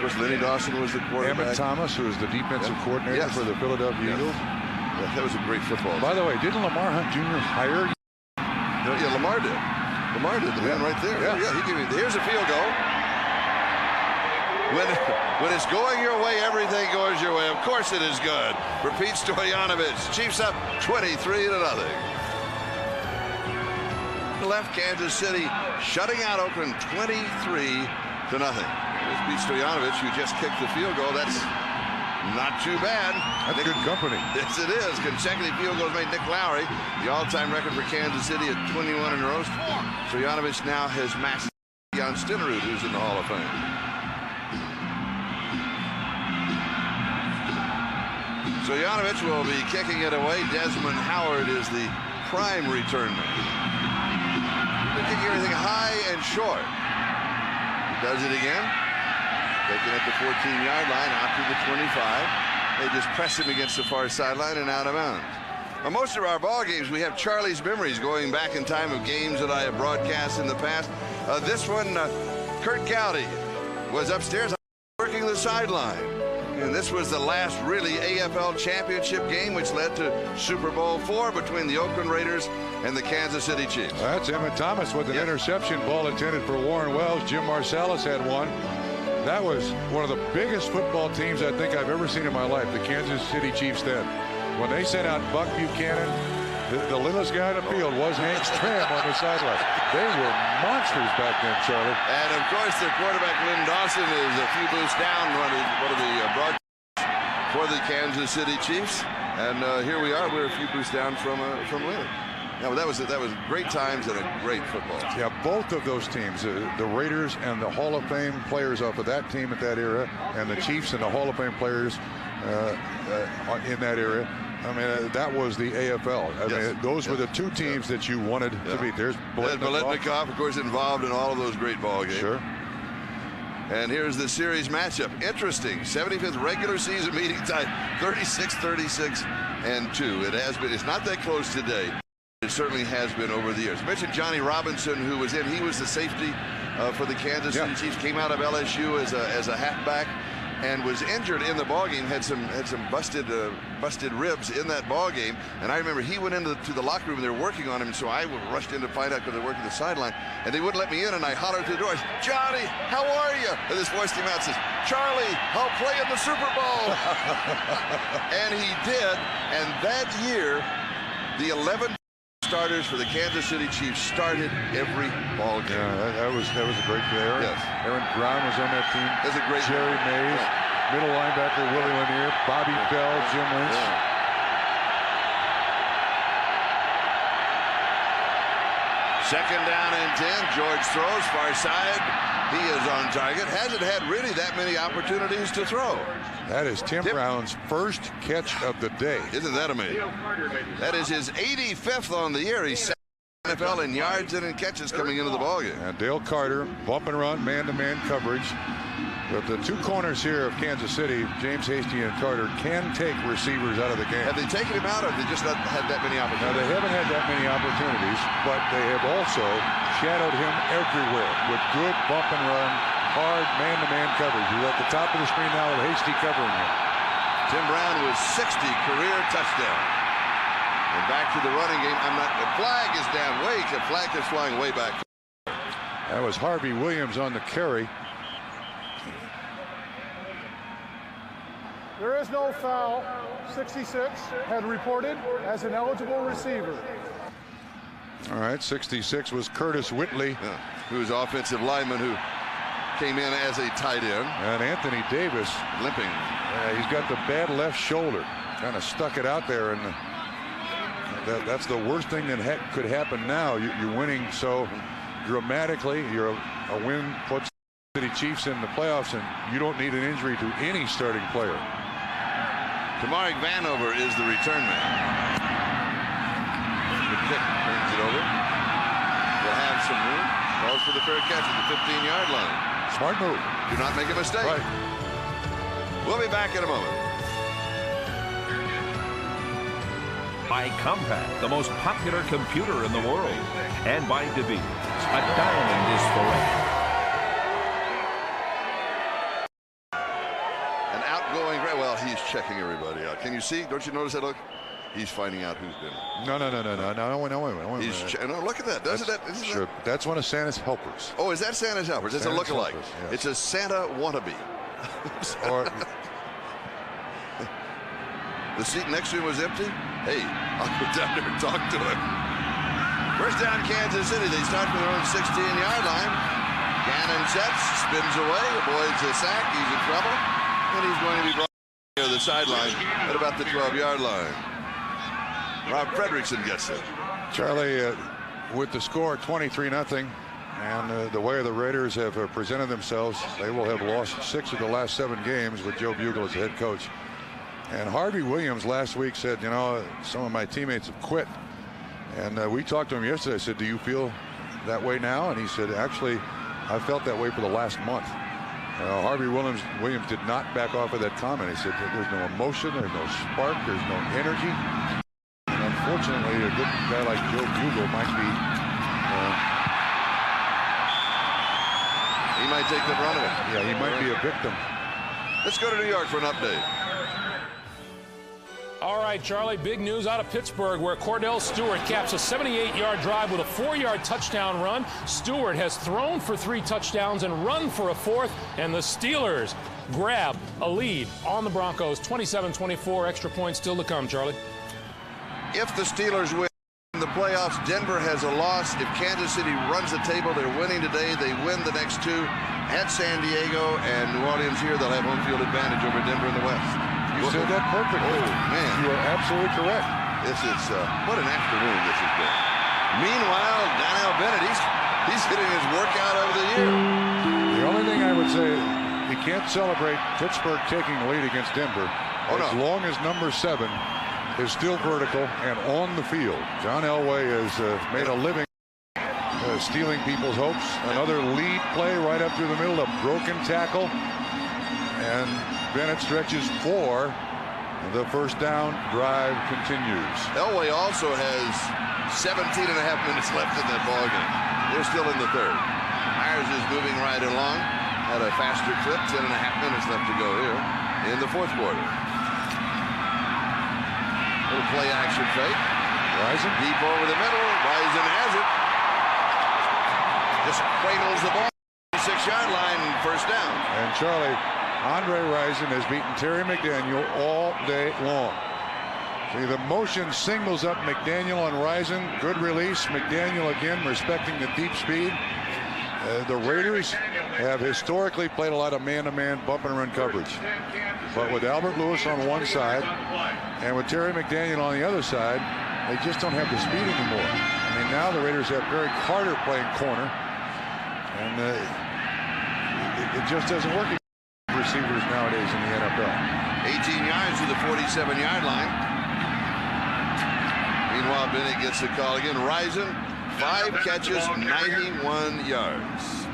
[SPEAKER 1] course, Lenny Dawson was the quarterback.
[SPEAKER 2] Emmett Thomas, who was the defensive coordinator for the Philadelphia Eagles.
[SPEAKER 1] Yeah, that was a great football.
[SPEAKER 2] By the way, didn't Lamar Hunt Jr. hire?
[SPEAKER 1] Yeah, Lamar did. Lamar did, the man right there. Yeah, he gave me. Here's a field goal. When it's going your way, everything goes your way. Of course it is good. For Pete Stoyanovich. Chiefs up 23-0. Left Kansas City shutting out Oakland 23-0. There's Pete Stoyanovich, who just kicked the field goal. That's not too bad.
[SPEAKER 2] That's good company.
[SPEAKER 1] Yes, it is. Consecutive field goals made Nick Lowry the all-time record for Kansas City at 21 in a row. Stoyanovich now has matched Jan Stinnerud, who's in the Hall of Fame. Stoyanovich will be kicking it away. Desmond Howard is the prime return man. They're kicking everything high and short. He does it again. Taking at the 14-yard line out to the 25. They just press him against the far sideline and out of bounds. Now, most of our ball games, we have Charlie's memories going back in time of games that I have broadcast in the past. This one, Kurt Gowdy was upstairs working the sideline. And this was the last really AFL championship game, which led to Super Bowl IV between the Oakland Raiders and the Kansas City Chiefs.
[SPEAKER 2] That's Emmett Thomas with an interception ball intended for Warren Wells. Jim Marsalis had one. That was one of the biggest football teams I think I've ever seen in my life, the Kansas City Chiefs then. When they sent out Buck Buchanan, the littlest guy in the field was Hank Stram on the sideline. They were monsters back then, Charlie.
[SPEAKER 1] And, of course, their quarterback, Lynn Dawson, is a few boosts down, one of the broadcasts for the Kansas City Chiefs. And here we are. We're a few boosts down from Lynn. Yeah, well, that was great times and a great football team.
[SPEAKER 2] Yeah, both of those teams, the Raiders and the Hall of Fame players off of that team at that era, and the Chiefs and the Hall of Fame players in that era. I mean, that was the AFL. I mean, those were the two teams that you wanted to beat. There's
[SPEAKER 1] Biletnikoff, of course, involved in all of those great ball games.
[SPEAKER 2] Sure.
[SPEAKER 1] And here's the series matchup. Interesting. 75th regular season meeting tie, 36-36 and 2. It has been. It's not that close today. It certainly has been over the years. I mentioned Johnny Robinson, who was in. He was the safety for the Kansas City Chiefs. Came out of LSU as a halfback and was injured in the ball game. Had some busted ribs in that ball game. And I remember he went into the locker room and they were working on him. And so I rushed in to find out because they're working the sideline. And they wouldn't let me in. And I hollered through the door, "Johnny, how are you?" And this voice came out and says, "Charlie, I'll play in the Super Bowl." And he did. And that year, the 11 starters for the Kansas City Chiefs started every ball game.
[SPEAKER 2] Yeah, that was a great player.
[SPEAKER 1] Yes.
[SPEAKER 2] Aaron Brown was on that team.
[SPEAKER 1] That's a great
[SPEAKER 2] Jerry Mays, middle linebacker Willie Lanier, Bobby Bell, Jim Lynch.
[SPEAKER 1] Second down and 10. George throws far side. He is on target. Hasn't had really that many opportunities to throw.
[SPEAKER 2] That is Tim Brown's first catch of the day.
[SPEAKER 1] Isn't that amazing? That is his 85th on the year. He's NFL in yards and in catches coming into the ballgame.
[SPEAKER 2] And Dale Carter, bump and run, man-to-man coverage. But the two corners here of Kansas City, James Hasty and Carter, can take receivers out of the game.
[SPEAKER 1] Have they taken him out, or have they just not had that many opportunities?
[SPEAKER 2] Now, they haven't had that many opportunities, but they have also shadowed him everywhere with good bump and run, hard man-to-man coverage. He's at the top of the screen now with Hasty covering him.
[SPEAKER 1] Tim Brown with 60 career touchdowns. And back to the running game. The flag is down. The flag is flying way back.
[SPEAKER 2] That was Harvey Williams on the carry.
[SPEAKER 3] There is no foul. 66 had reported as an eligible receiver.
[SPEAKER 2] All right, 66 was Curtis Whitley.
[SPEAKER 1] Yeah, who's offensive lineman who came in as a tight end.
[SPEAKER 2] And Anthony Davis.
[SPEAKER 1] Limping.
[SPEAKER 2] He's got the bad left shoulder. Kind of stuck it out there, and that's the worst thing that could happen now. You're winning so dramatically. You're a win puts City Chiefs in the playoffs, and you don't need an injury to any starting player.
[SPEAKER 1] Tamarick Vanover is the return man. The kick turns it over. Will have some room. Calls for the fair catch at the 15-yard line.
[SPEAKER 2] Smart move.
[SPEAKER 1] Do not make a mistake.
[SPEAKER 2] Right.
[SPEAKER 1] We'll be back in a moment.
[SPEAKER 6] By Compaq, the most popular computer in the world. And by DeVito, a diamond is forever.
[SPEAKER 1] An outgoing, well, he's checking everybody out. Can you see? Don't you notice that look? He's finding out who's been.
[SPEAKER 2] No.
[SPEAKER 1] No, look at that. Doesn't that?
[SPEAKER 2] Sure. That's one of Santa's helpers.
[SPEAKER 1] Oh, is that Santa's helpers? It's a
[SPEAKER 2] Santa's
[SPEAKER 1] lookalike.
[SPEAKER 2] helpers, yes.
[SPEAKER 1] It's a Santa wannabe.
[SPEAKER 2] Or
[SPEAKER 1] the seat next to him was empty. Hey, I'll go down there and talk to him. First down, Kansas City. They start from their own 16-yard line. Gannon sets, spins away, avoids a sack. He's in trouble, and he's going to be brought to the sideline at about the 12-yard line. Rob Fredrickson gets it.
[SPEAKER 2] Charlie, with the score 23-0, and the way the Raiders have presented themselves, they will have lost 6 of the last 7 games with Joe Bugle as the head coach. And Harvey Williams last week said, you know, some of my teammates have quit. And we talked to him yesterday. I said, do you feel that way now? And he said, actually, I felt that way for the last month. Harvey Williams did not back off of that comment. He said, there's no emotion, there's no spark, there's no energy. And unfortunately, a good guy like Joe Bugle might be.
[SPEAKER 1] He might take the brunt of it.
[SPEAKER 2] Yeah, he might be a victim.
[SPEAKER 1] Let's go to New York for an update.
[SPEAKER 4] All right, Charlie, big news out of Pittsburgh where Cordell Stewart caps a 78-yard drive with a 4-yard touchdown run. Stewart has thrown for 3 touchdowns and run for a 4th, and the Steelers grab a lead on the Broncos. 27-24, extra points still to come, Charlie.
[SPEAKER 1] If the Steelers win in the playoffs, Denver has a loss. If Kansas City runs the table, they're winning today. They win the next 2 at San Diego and New Orleans here. They'll have home field advantage over Denver in the West.
[SPEAKER 2] You said that perfectly.
[SPEAKER 1] Oh, man.
[SPEAKER 2] You are absolutely correct.
[SPEAKER 1] This is, what an afternoon this has been. Meanwhile, Donnell Bennett, he's hitting his workout of the year.
[SPEAKER 2] The only thing I would say, you can't celebrate Pittsburgh taking the lead against Denver as long as number 7 is still vertical and on the field. John Elway has made a living stealing people's hopes. Another lead play right up through the middle, a broken tackle. And Bennett stretches 4. The first down drive continues.
[SPEAKER 1] Elway also has 17.5 minutes left in that ball game. They're still in the 3rd. Myers is moving right along at a faster clip. 10.5 minutes left to go here in the 4th quarter. Little play action fake.
[SPEAKER 2] Risen
[SPEAKER 1] deep over the middle. Risen has it. Just cradles the ball. 6-yard line, first down.
[SPEAKER 2] And Charlie, Andre Rison has beaten Terry McDaniel all day long. See, the motion signals up McDaniel on Rison. Good release. McDaniel again respecting the deep speed. The Raiders have historically played a lot of man-to-man bump and run coverage. But with Albert Lewis on one side and with Terry McDaniel on the other side, they just don't have the speed anymore. I mean, now the Raiders have Eric Carter playing corner. And it just doesn't work against receivers nowadays in the NFL.
[SPEAKER 1] 18 yards to the 47-yard line. Meanwhile, Bennett gets the call again. Rison, 5 catches, 91 yards.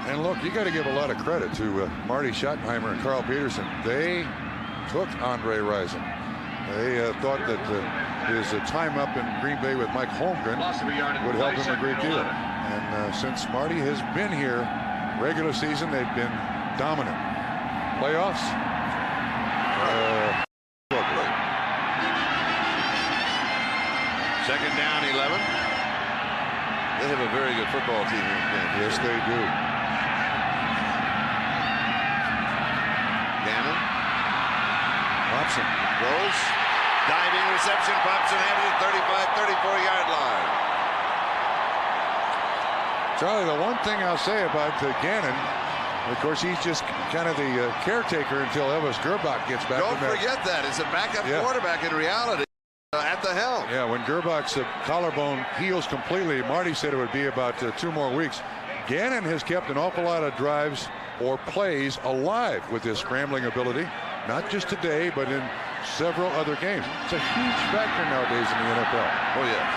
[SPEAKER 2] And look, you got to give a lot of credit to Marty Schottenheimer and Carl Peterson. They took Andre Rison. They thought that his time up in Green Bay with Mike Holmgren would help him a great deal. And since Marty has been here, regular season, they've been dominant. Playoffs,
[SPEAKER 1] second down, 11. They have a very good football team here in Kansas.
[SPEAKER 2] Yes, they do.
[SPEAKER 1] Gannon Thompson throws. Diving reception, pops and has it 34-yard line.
[SPEAKER 2] Charlie, the one thing I'll say about Gannon, of course, he's just kind of the caretaker until Elvis Gerbach gets back.
[SPEAKER 1] Don't forget that. It's a backup quarterback in reality at the helm.
[SPEAKER 2] Yeah, when Gerbach's collarbone heals completely, Marty said it would be about 2 more weeks. Gannon has kept an awful lot of drives or plays alive with his scrambling ability, not just today, but in several other games. It's a huge factor nowadays in the NFL.
[SPEAKER 1] Oh, yes.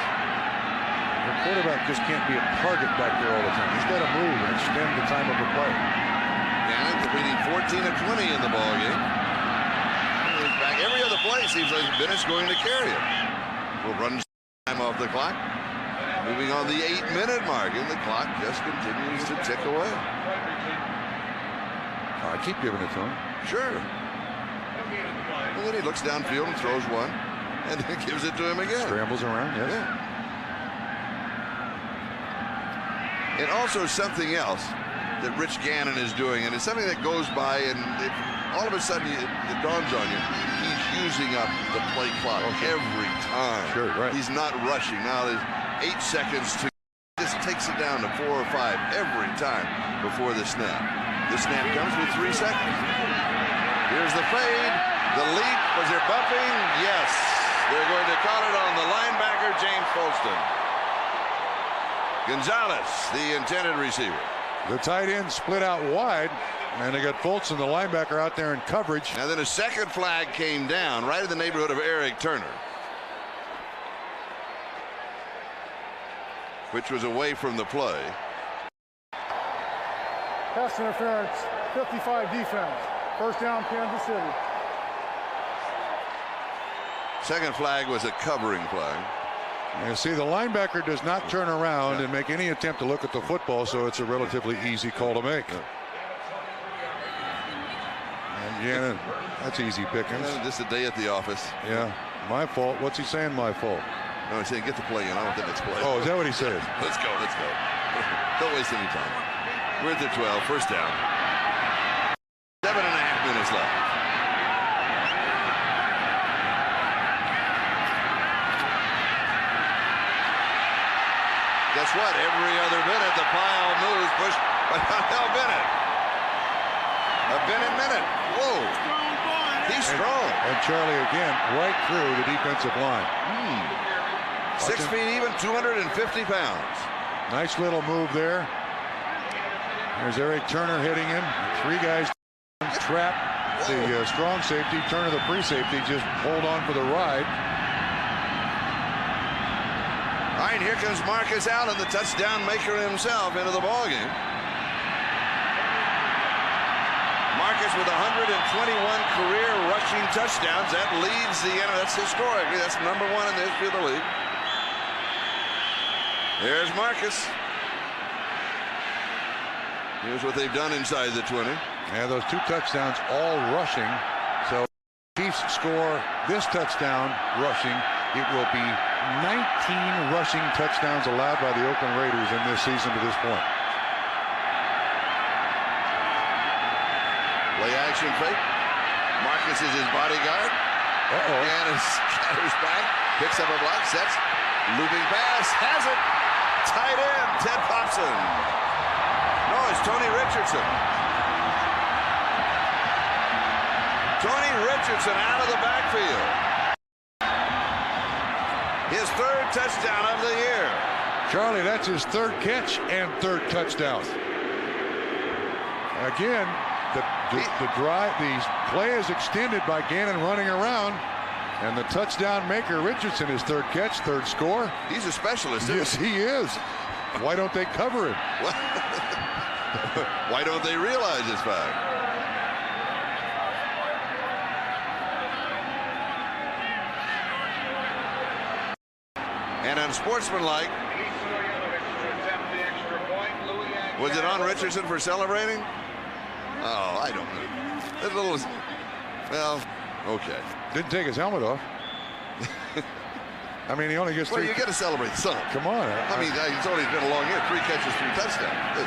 [SPEAKER 2] The quarterback just can't be a target back there all the time. He's got to move and extend the time of the play.
[SPEAKER 1] Gannon completing 14 of 20 in the ball game. He's back every other play. Seems like Bennett's going to carry it. We'll run time off the clock. Moving on the 8-minute mark, and the clock just continues to tick away.
[SPEAKER 2] I keep giving it to him.
[SPEAKER 1] Sure. And then he looks downfield and throws one, and then gives it to him again.
[SPEAKER 2] Scrambles around, yes.
[SPEAKER 1] Yeah. And also something else that Rich Gannon is doing, and it's something that goes by, and all of a sudden it dawns on you, he's using up the play clock every time.
[SPEAKER 2] Sure, right.
[SPEAKER 1] He's not rushing. Now there's 8 seconds to, just takes it down to 4 or 5 every time before the snap. The snap comes with 3 seconds. Here's the fade, the leap. Was there bumping? Yes. They're going to call it on the linebacker, James Folston. Gonzalez, the intended receiver.
[SPEAKER 2] The tight end split out wide, and they got Foltz and the linebacker out there in coverage.
[SPEAKER 1] And then a second flag came down right in the neighborhood of Eric Turner, which was away from the play.
[SPEAKER 3] Pass interference, 55 defense. First down, Kansas City.
[SPEAKER 1] Second flag was a covering flag.
[SPEAKER 2] You see, the linebacker does not turn around and make any attempt to look at the football, so it's a relatively easy call to make. And Gannon, that's easy pickings.
[SPEAKER 1] Just a day at the office.
[SPEAKER 2] Yeah, my fault. What's he saying, my fault?
[SPEAKER 1] No, he's saying get the play in. I want the next play.
[SPEAKER 2] Oh, is that what he said?
[SPEAKER 1] Let's go, let's go. Don't waste any time. We're at the 12, first down. 7.5 minutes left. Guess what? Every other minute, the pile moves, pushed by Donnell Bennett. A Bennett minute. Whoa. He's strong.
[SPEAKER 2] And Charlie again, right through the defensive line.
[SPEAKER 1] 6 feet even, 250 pounds.
[SPEAKER 2] Nice little move there. There's Eric Turner hitting him. 3 guys trap the strong safety. Turner, the free safety, just hold on for the ride.
[SPEAKER 1] All right, here comes Marcus Allen, the touchdown maker himself, into the ballgame. Marcus with 121 career rushing touchdowns. That leads the NFL. That's historically, that's #1 in the history of the league. There's Marcus. Here's what they've done inside the 20.
[SPEAKER 2] Yeah, those 2 touchdowns all rushing. So Chiefs score this touchdown rushing. It will be 19 rushing touchdowns allowed by the Oakland Raiders in this season to this point.
[SPEAKER 1] Play action fake. Marcus is his bodyguard. And scatters back, picks up a block, sets, looping pass, has it. Tight end, Ted Popson. No, it's Tony Richardson. Tony Richardson out of the backfield. His 3rd touchdown of the year.
[SPEAKER 2] Charlie, that's his 3rd catch and 3rd touchdown. Again, the play is extended by Gannon running around, and the touchdown maker Richardson, his 3rd catch, 3rd score.
[SPEAKER 1] He's a specialist.
[SPEAKER 2] Yes, he is. Why don't they cover him?
[SPEAKER 1] Why don't they realize this fact? And unsportsmanlike. Was it on Richardson for celebrating? Oh, I don't know. A little, well, okay.
[SPEAKER 2] Didn't take his helmet off. I mean, he only gets 3.
[SPEAKER 1] Well, you got to celebrate some.
[SPEAKER 2] Come on.
[SPEAKER 1] I mean, it's only been a long year. 3 catches, 3 touchdowns.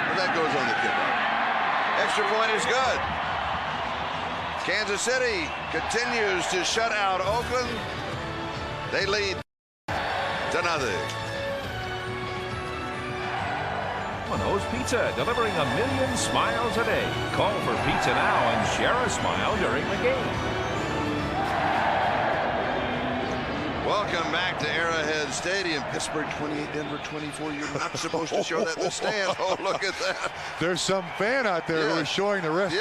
[SPEAKER 1] Well, that goes on the kickoff. Extra point is good. Kansas City continues to shut out Oakland. They lead 2-0.
[SPEAKER 6] Domino's Pizza, delivering 1 million smiles a day. Call for pizza now and share a smile during the game.
[SPEAKER 1] Welcome back to Arrowhead Stadium. Pittsburgh 28, Denver 24. You're not supposed to show that in the stands. Oh, look at that.
[SPEAKER 2] There's some fan out there who is showing the rest of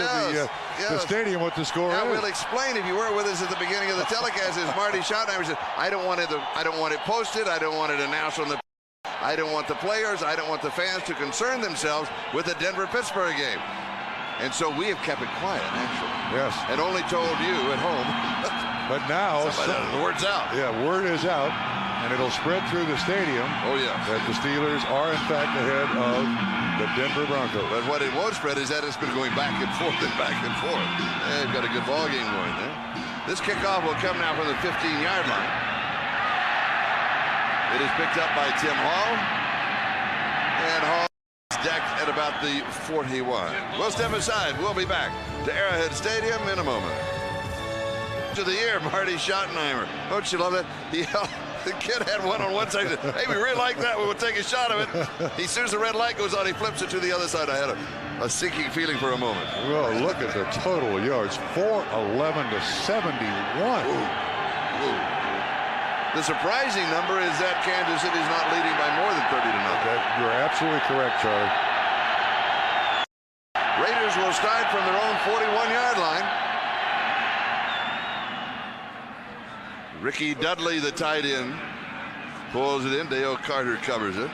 [SPEAKER 2] the stadium what the score
[SPEAKER 1] now,
[SPEAKER 2] is.
[SPEAKER 1] We'll explain, if you were with us at the beginning of the telecast, is Marty Schottenheimer said, I don't want it posted. I don't want it announced on the. I don't want the players. I don't want the fans to concern themselves with the Denver-Pittsburgh game. And so we have kept it quiet, actually.
[SPEAKER 2] Yes.
[SPEAKER 1] And only told you at home.
[SPEAKER 2] But now,
[SPEAKER 1] the word's out.
[SPEAKER 2] Yeah, word is out, and it'll spread through the stadium.
[SPEAKER 1] Oh, yeah.
[SPEAKER 2] That the Steelers are, in fact, ahead of the Denver Broncos.
[SPEAKER 1] But what it won't spread is that it's been going back and forth and back and forth. They've got a good ball game going there. This kickoff will come now from the 15-yard line. It is picked up by Tim Hall. And Hall is decked at about the 41. We'll step aside. We'll be back to Arrowhead Stadium in a moment. To the year, Marty Schottenheimer. Don't you love it? The kid had one on one side. Hey, we really like that. We will take a shot of it. As soon as the red light goes on, he flips it to the other side. I had a sinking feeling for a moment.
[SPEAKER 2] Well, look at the total yards. 411 to 71.
[SPEAKER 1] Ooh. The surprising number is that Kansas City is not leading by more than 30 to nothing.
[SPEAKER 2] You're absolutely correct, Charlie.
[SPEAKER 1] Raiders will start from their own 41-yard line. Ricky Dudley, the tight end, pulls it in. Dale Carter covers it.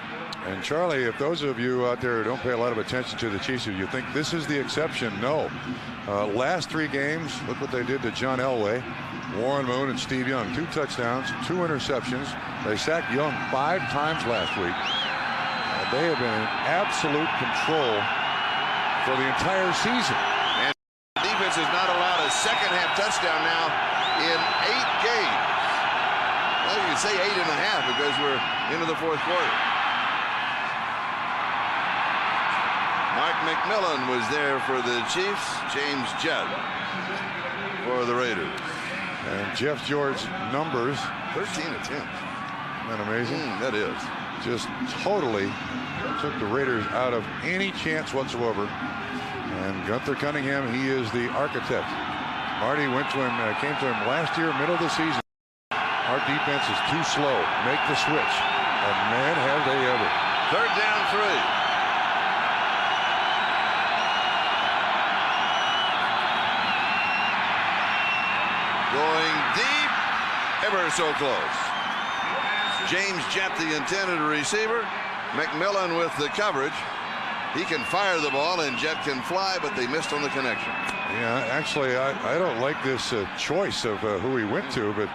[SPEAKER 2] And Charlie, if those of you out there who don't pay a lot of attention to the Chiefs, if you think this is the exception, no. Last 3 games, look what they did to John Elway, Warren Moon, and Steve Young. 2 touchdowns, 2 interceptions. They sacked Young 5 times last week. They have been in absolute control for the entire season.
[SPEAKER 1] And the defense has not allowed a second-half touchdown now in 8 games. Well, you can say 8.5 because we're into the 4th quarter. Mark McMillan was there for the Chiefs. James Jett for the Raiders.
[SPEAKER 2] And Jeff George's numbers.
[SPEAKER 1] 13 attempts.
[SPEAKER 2] Isn't that amazing?
[SPEAKER 1] That is.
[SPEAKER 2] Just totally took the Raiders out of any chance whatsoever. And Gunther Cunningham, he is the architect. Marty came to him last year, middle of the season. Our defense is too slow. Make the switch. And man, have they ever.
[SPEAKER 1] 3rd down 3. Going deep, ever so close. James Jett, the intended receiver. McMillan with the coverage. He can fire the ball and Jett can fly, but they missed on the connection.
[SPEAKER 2] Yeah, actually, I don't like this choice of who he went to, but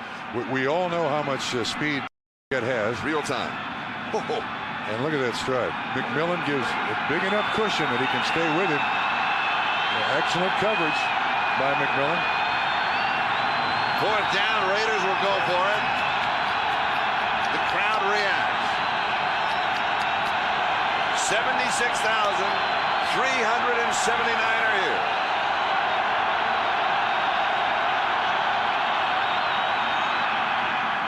[SPEAKER 2] we all know how much speed Jett has.
[SPEAKER 1] Real time.
[SPEAKER 2] And look at that stride. McMillan gives a big enough cushion that he can stay with it. Excellent coverage by McMillan.
[SPEAKER 1] 4th down, Raiders will go for it. The crowd reacts. 76,379 are here.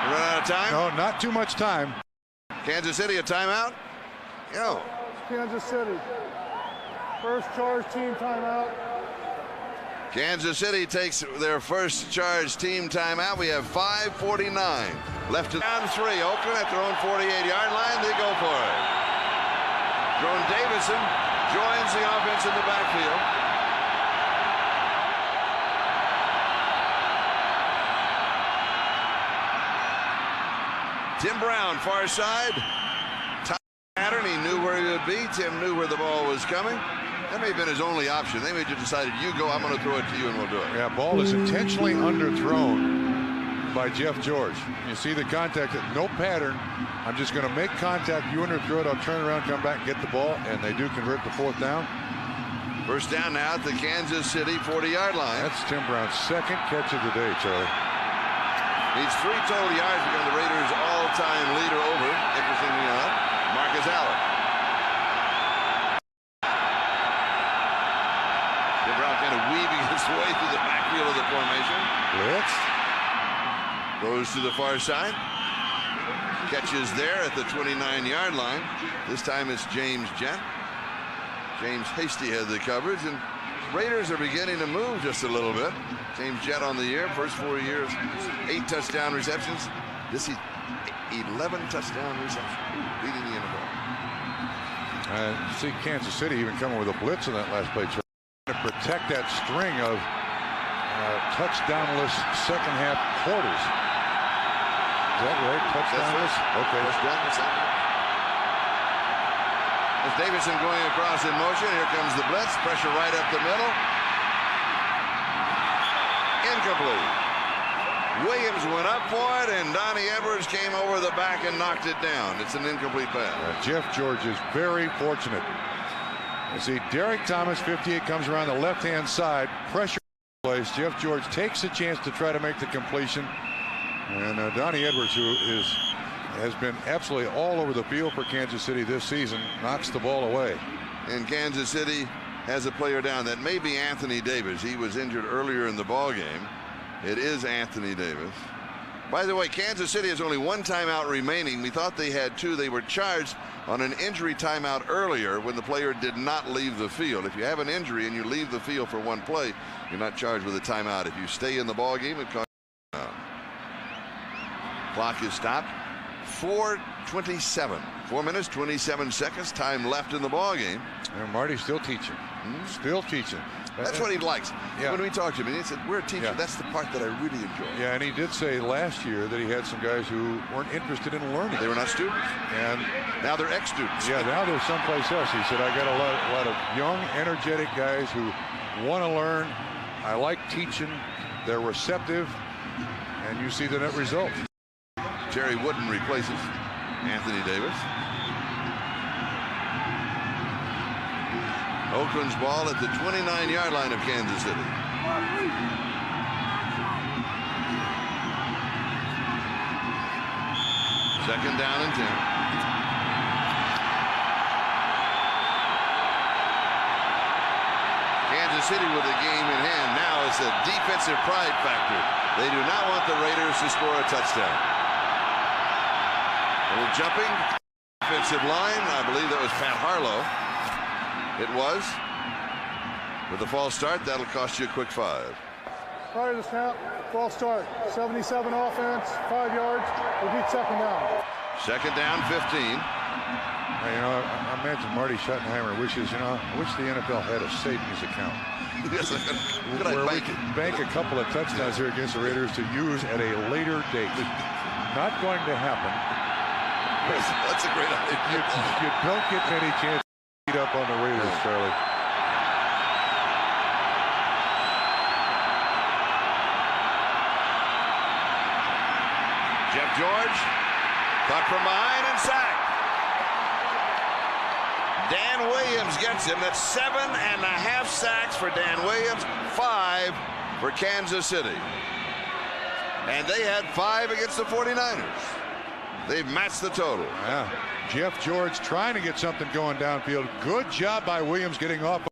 [SPEAKER 1] Run out of time?
[SPEAKER 2] No, not too much time.
[SPEAKER 1] Kansas City, a timeout? Yo.
[SPEAKER 3] Kansas City. First charge, team timeout.
[SPEAKER 1] Kansas City takes their first charge team timeout. We have 5:49 left to down 3. Oakland at their own 48-yard line. They go for it. Jerome Davison joins the offense in the backfield. Tim Brown, far side. Pattern. He knew where he would be. Tim knew where the ball was coming. That may have been his only option. They may have decided, you go, I'm going to throw it to you, and we'll do it.
[SPEAKER 2] Yeah, ball is intentionally underthrown by Jeff George. You see the contact, no pattern. I'm just going to make contact. You underthrow it, I'll turn around, come back, get the ball, and they do convert the 4th down.
[SPEAKER 1] First down now at the Kansas City 40-yard line.
[SPEAKER 2] That's Tim Brown's 2nd catch of the day, Charlie.
[SPEAKER 1] Needs 3 total yards to become the Raiders' all-time leader over, interestingly enough, Marcus Allen. Tim Brown kind of weaving his way through the backfield of the Goes to the far side. Catches there at the 29-yard line. This time it's James Jett. James Hasty had the coverage, and Raiders are beginning to move just a little bit. James Jett on the year, first 4 years, 8 touchdown receptions. This is 11 touchdown receptions, leading the NFL.
[SPEAKER 2] See Kansas City even coming with a blitz in that last play. To protect that string of touchdownless second half quarters. Is that right? Touchdownless? Okay.
[SPEAKER 1] Touchdown. As Davidson going across in motion, here comes the blitz. Pressure right up the middle. Incomplete. Williams went up for it, and Donnie Edwards came over the back and knocked it down. It's an incomplete pass.
[SPEAKER 2] Jeff George is very fortunate. You see, Derek Thomas, 58, comes around the left-hand side. Pressure place. Jeff George takes a chance to try to make the completion. And Donnie Edwards, who has been absolutely all over the field for Kansas City this season, knocks the ball away.
[SPEAKER 1] And Kansas City has a player down. That may be Anthony Davis. He was injured earlier in the ball game. It is Anthony Davis. By the way, Kansas City has only 1 timeout remaining. We thought they had 2. They were charged on an injury timeout earlier when the player did not leave the field. If you have an injury and you leave the field for 1 play, you're not charged with a timeout. If you stay in the ball game, it costs you a timeout. Clock is stopped. 4:27. 4 minutes, 27 seconds. Time left in the ball game.
[SPEAKER 2] And Marty's still teaching. Still teaching.
[SPEAKER 1] That's what he likes.
[SPEAKER 2] Yeah.
[SPEAKER 1] When we talked to him, he said, "We're a teacher."
[SPEAKER 2] Yeah.
[SPEAKER 1] That's the part that I really enjoy.
[SPEAKER 2] Yeah, and he did say last year that he had some guys who weren't interested in learning.
[SPEAKER 1] They were not students,
[SPEAKER 2] and
[SPEAKER 1] now they're ex-students.
[SPEAKER 2] Yeah, now they're someplace else. He said, "I got a lot of young, energetic guys who want to learn. I like teaching. They're receptive, and you see the net result."
[SPEAKER 1] Terry Wooden replaces Anthony Davis. Oakland's ball at the 29-yard line of Kansas City. Second down and 10. Kansas City with the game in hand. Now it's a defensive pride factor. They do not want the Raiders to score a touchdown. A little jumping. Defensive line. I believe that was Pat Harlow. It was. With a false start, that'll cost you a quick 5.
[SPEAKER 3] Prior to the snap, false start. 77 offense, 5 yards. We'll beat second down.
[SPEAKER 1] Second down, 15.
[SPEAKER 2] Hey, you know, I imagine Marty Schottenheimer wishes, I wish the NFL had a savings account.
[SPEAKER 1] Yes,
[SPEAKER 2] where we could bank a couple of touchdowns here against the Raiders to use at a later date. Not going to happen.
[SPEAKER 1] That's a great idea.
[SPEAKER 2] You don't get many chances to beat up on the Raiders, Charlie.
[SPEAKER 1] Jeff George, caught from behind and sacked. Dan Williams gets him. That's 7.5 sacks for Dan Williams, 5 for Kansas City. And they had 5 against the 49ers. They've matched the total.
[SPEAKER 2] Yeah. Jeff George trying to get something going downfield. Good job by Williams getting off.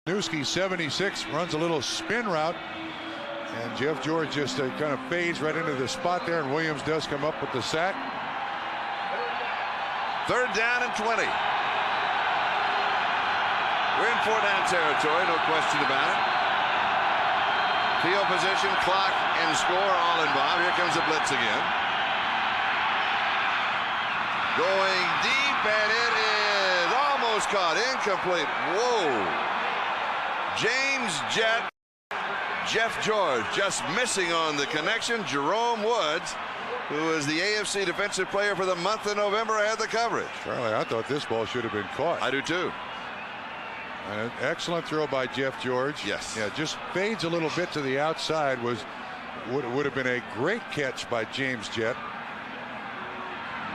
[SPEAKER 2] Newski 76 runs a little spin route. And Jeff George just kind of fades right into the spot there, and Williams does come up with the sack.
[SPEAKER 1] Third down and 20. We're in 4-down territory, no question about it. Field position, clock, and score all involved. Here comes the blitz again. Going deep, and it is almost caught. Incomplete. Whoa. James Jett. Jeff George just missing on the connection. Jerome Woods, who is the AFC Defensive Player for the month of November, had the coverage.
[SPEAKER 2] Charlie, I thought this ball should have been caught.
[SPEAKER 1] I do too.
[SPEAKER 2] An excellent throw by Jeff George.
[SPEAKER 1] Yes.
[SPEAKER 2] Yeah, just fades a little bit to the outside. Would have been a great catch by James Jett.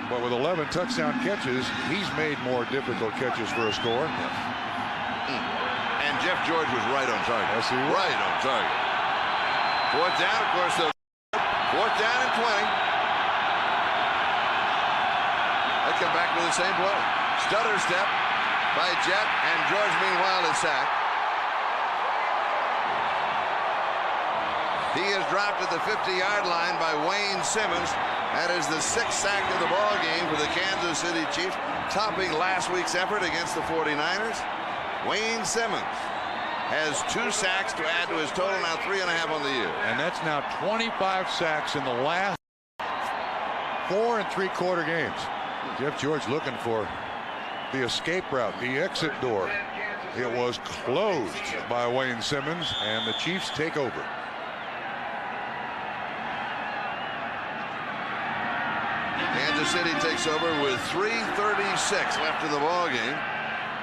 [SPEAKER 2] But with 11 touchdown catches, he's made more difficult catches for a score.
[SPEAKER 1] And Jeff George was right on target.
[SPEAKER 2] Yes, he was.
[SPEAKER 1] Right on target. Fourth down, of course. Fourth down and 20. They come back with the same play. Stutter step by Jett, and George meanwhile is sacked. He is dropped at the 50-yard line by Wayne Simmons. That is the 6th sack of the ball game for the Kansas City Chiefs, topping last week's effort against the 49ers. Wayne Simmons has 2 sacks to add to his total, now 3.5 on the year.
[SPEAKER 2] And that's now 25 sacks in the last 4 3/4 games. Jeff George looking for the escape route, the exit door. It was closed by Wayne Simmons, and the Chiefs take over.
[SPEAKER 1] Kansas City takes over with 3:36 left in the ball game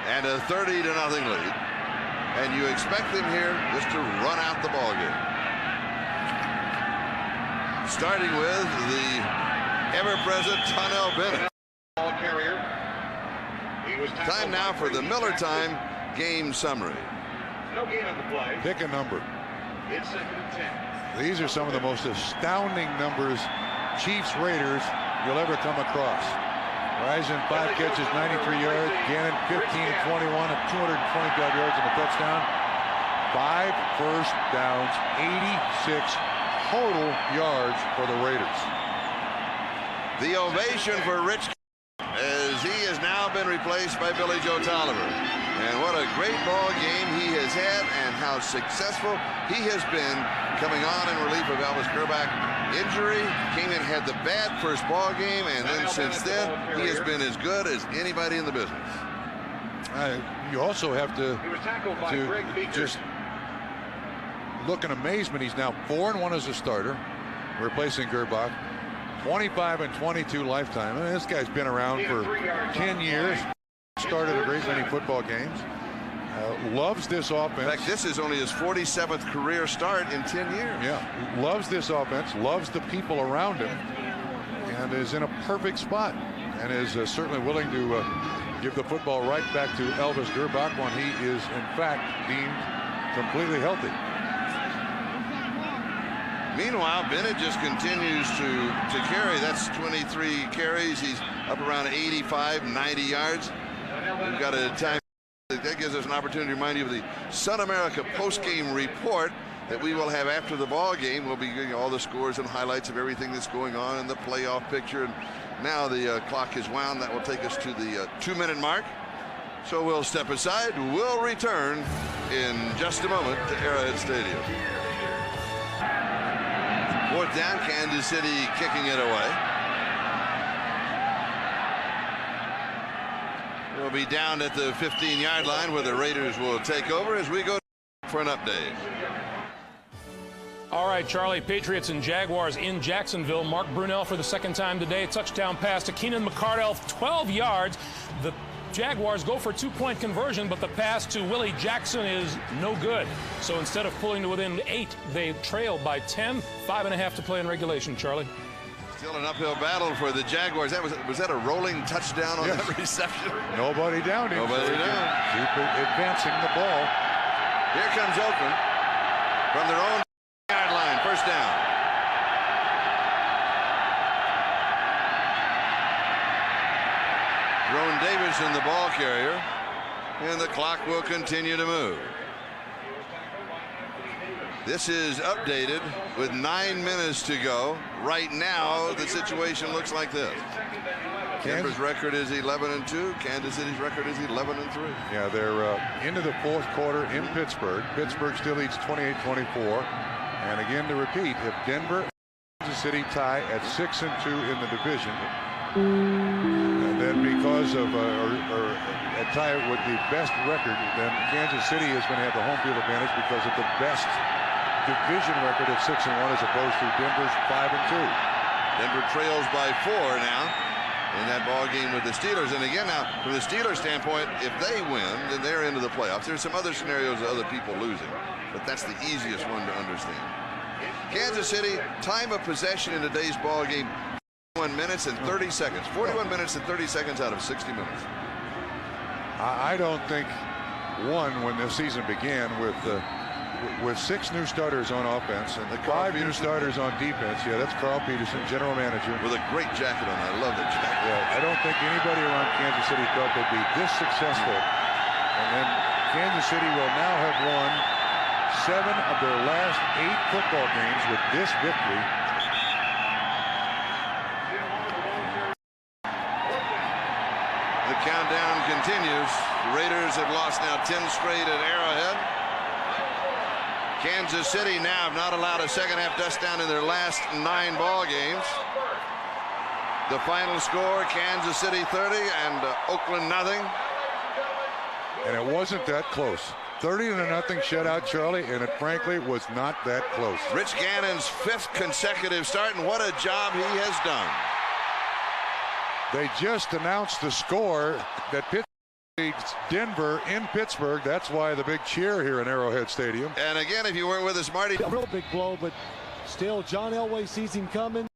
[SPEAKER 1] and a 30-0 lead. And you expect them here just to run out the ball game. Starting with the ever-present Tonnell Bennett.
[SPEAKER 5] Ball carrier.
[SPEAKER 1] Time now for the Miller Time game summary.
[SPEAKER 5] No gain on the play.
[SPEAKER 2] Pick a number.
[SPEAKER 5] It's 2nd and 10.
[SPEAKER 2] These are some of the most astounding numbers, Chiefs Raiders, you'll ever come across. Risen 5 catches, 93 yards. Gannon 15-21 at 225 yards and a touchdown. 5 first downs, 86 total yards for the Raiders.
[SPEAKER 1] The ovation for Rich as he has now been replaced by Billy Joe Tolliver. And what a great ball game he has had, and how successful he has been coming on in relief of Elvis Grbac. Injury, came in, had the bad first ball game, and then since then he has been as good as anybody in the business.
[SPEAKER 2] You also have to just look in amazement. He's now 4-1 as a starter, replacing Grbac. 25-22 lifetime. I mean, this guy's been around for 10 years. Started a great many football games. Loves this offense.
[SPEAKER 1] In fact, this is only his 47th career start in 10 years.
[SPEAKER 2] Yeah, loves this offense, loves the people around him, and is in a perfect spot, and is certainly willing to give the football right back to Elvis Grbac when he is, in fact, deemed completely healthy.
[SPEAKER 1] Meanwhile, Bennett just continues to carry. That's 23 carries. He's up around 85, 90 yards. We've got a time that gives us an opportunity to remind you of the Sun America post-game report that we will have after the ball game. We'll be getting all the scores and highlights of everything that's going on in the playoff picture. And now the clock is wound. That will take us to the 2-minute mark. So we'll step aside. We'll return in just a moment to Arrowhead Stadium. 4th down, Kansas City kicking it away. We'll be down at the 15-yard line where the Raiders will take over as we go for an update.
[SPEAKER 4] All right, Charlie, Patriots and Jaguars in Jacksonville. Mark Brunell for the 2nd time today. Touchdown pass to Keenan McCardell, 12 yards. The Jaguars go for a 2-point conversion, but the pass to Willie Jackson is no good. So instead of pulling to within 8, they trail by 10. 5.5 to play in regulation, Charlie.
[SPEAKER 1] Still an uphill battle for the Jaguars. Was that a rolling touchdown on that reception?
[SPEAKER 2] Nobody down.
[SPEAKER 1] Nobody down.
[SPEAKER 2] Keep advancing the ball.
[SPEAKER 1] Here comes Oakland from their own yard line. 1st down. Jerome Davison, the ball carrier, and the clock will continue to move. This is updated with 9 minutes to go. Right now, the situation looks like this. Denver's record is 11-2. Kansas City's record is 11-3.
[SPEAKER 2] Yeah, they're into the 4th quarter in Pittsburgh. Pittsburgh still leads 28-24. And again, to repeat, if Denver and Kansas City tie at 6-2 in the division, and then because of a tie with the best record, then Kansas City is going to have the home field advantage because of the best division record at 6-1 as opposed to Denver's 5-2.
[SPEAKER 1] Denver trails by 4 now in that ball game with the Steelers. And again, now from the Steelers standpoint, if they win, then they're into the playoffs. There's some other scenarios of other people losing, but that's the easiest one to understand. Kansas City, time of possession in today's ball game, 41 minutes and 30 seconds. 41 minutes and 30 seconds out of 60 minutes.
[SPEAKER 2] I don't think when the season began with 6 new starters on offense and 5 new starters on defense. Yeah, that's Carl Peterson, general manager.
[SPEAKER 1] With a great jacket on. I love that jacket.
[SPEAKER 2] Yeah, I don't think anybody around Kansas City thought they'd be this successful. And then Kansas City will now have won 7 of their last 8 football games with this victory.
[SPEAKER 1] The countdown continues. The Raiders have lost now 10 straight at Arrowhead. Kansas City now have not allowed a second-half touchdown in their last 9 ball games. The final score, Kansas City 30 and Oakland nothing.
[SPEAKER 2] And it wasn't that close. 30-0 shutout, Charlie, and it frankly was not that close.
[SPEAKER 1] Rich Gannon's 5th consecutive start, and what a job he has done.
[SPEAKER 2] They just announced the score that Pittsburgh beats Denver in Pittsburgh. That's why the big cheer here in Arrowhead Stadium.
[SPEAKER 1] And again, if you weren't with us, Marty.
[SPEAKER 7] A real big blow, but still John Elway sees him coming.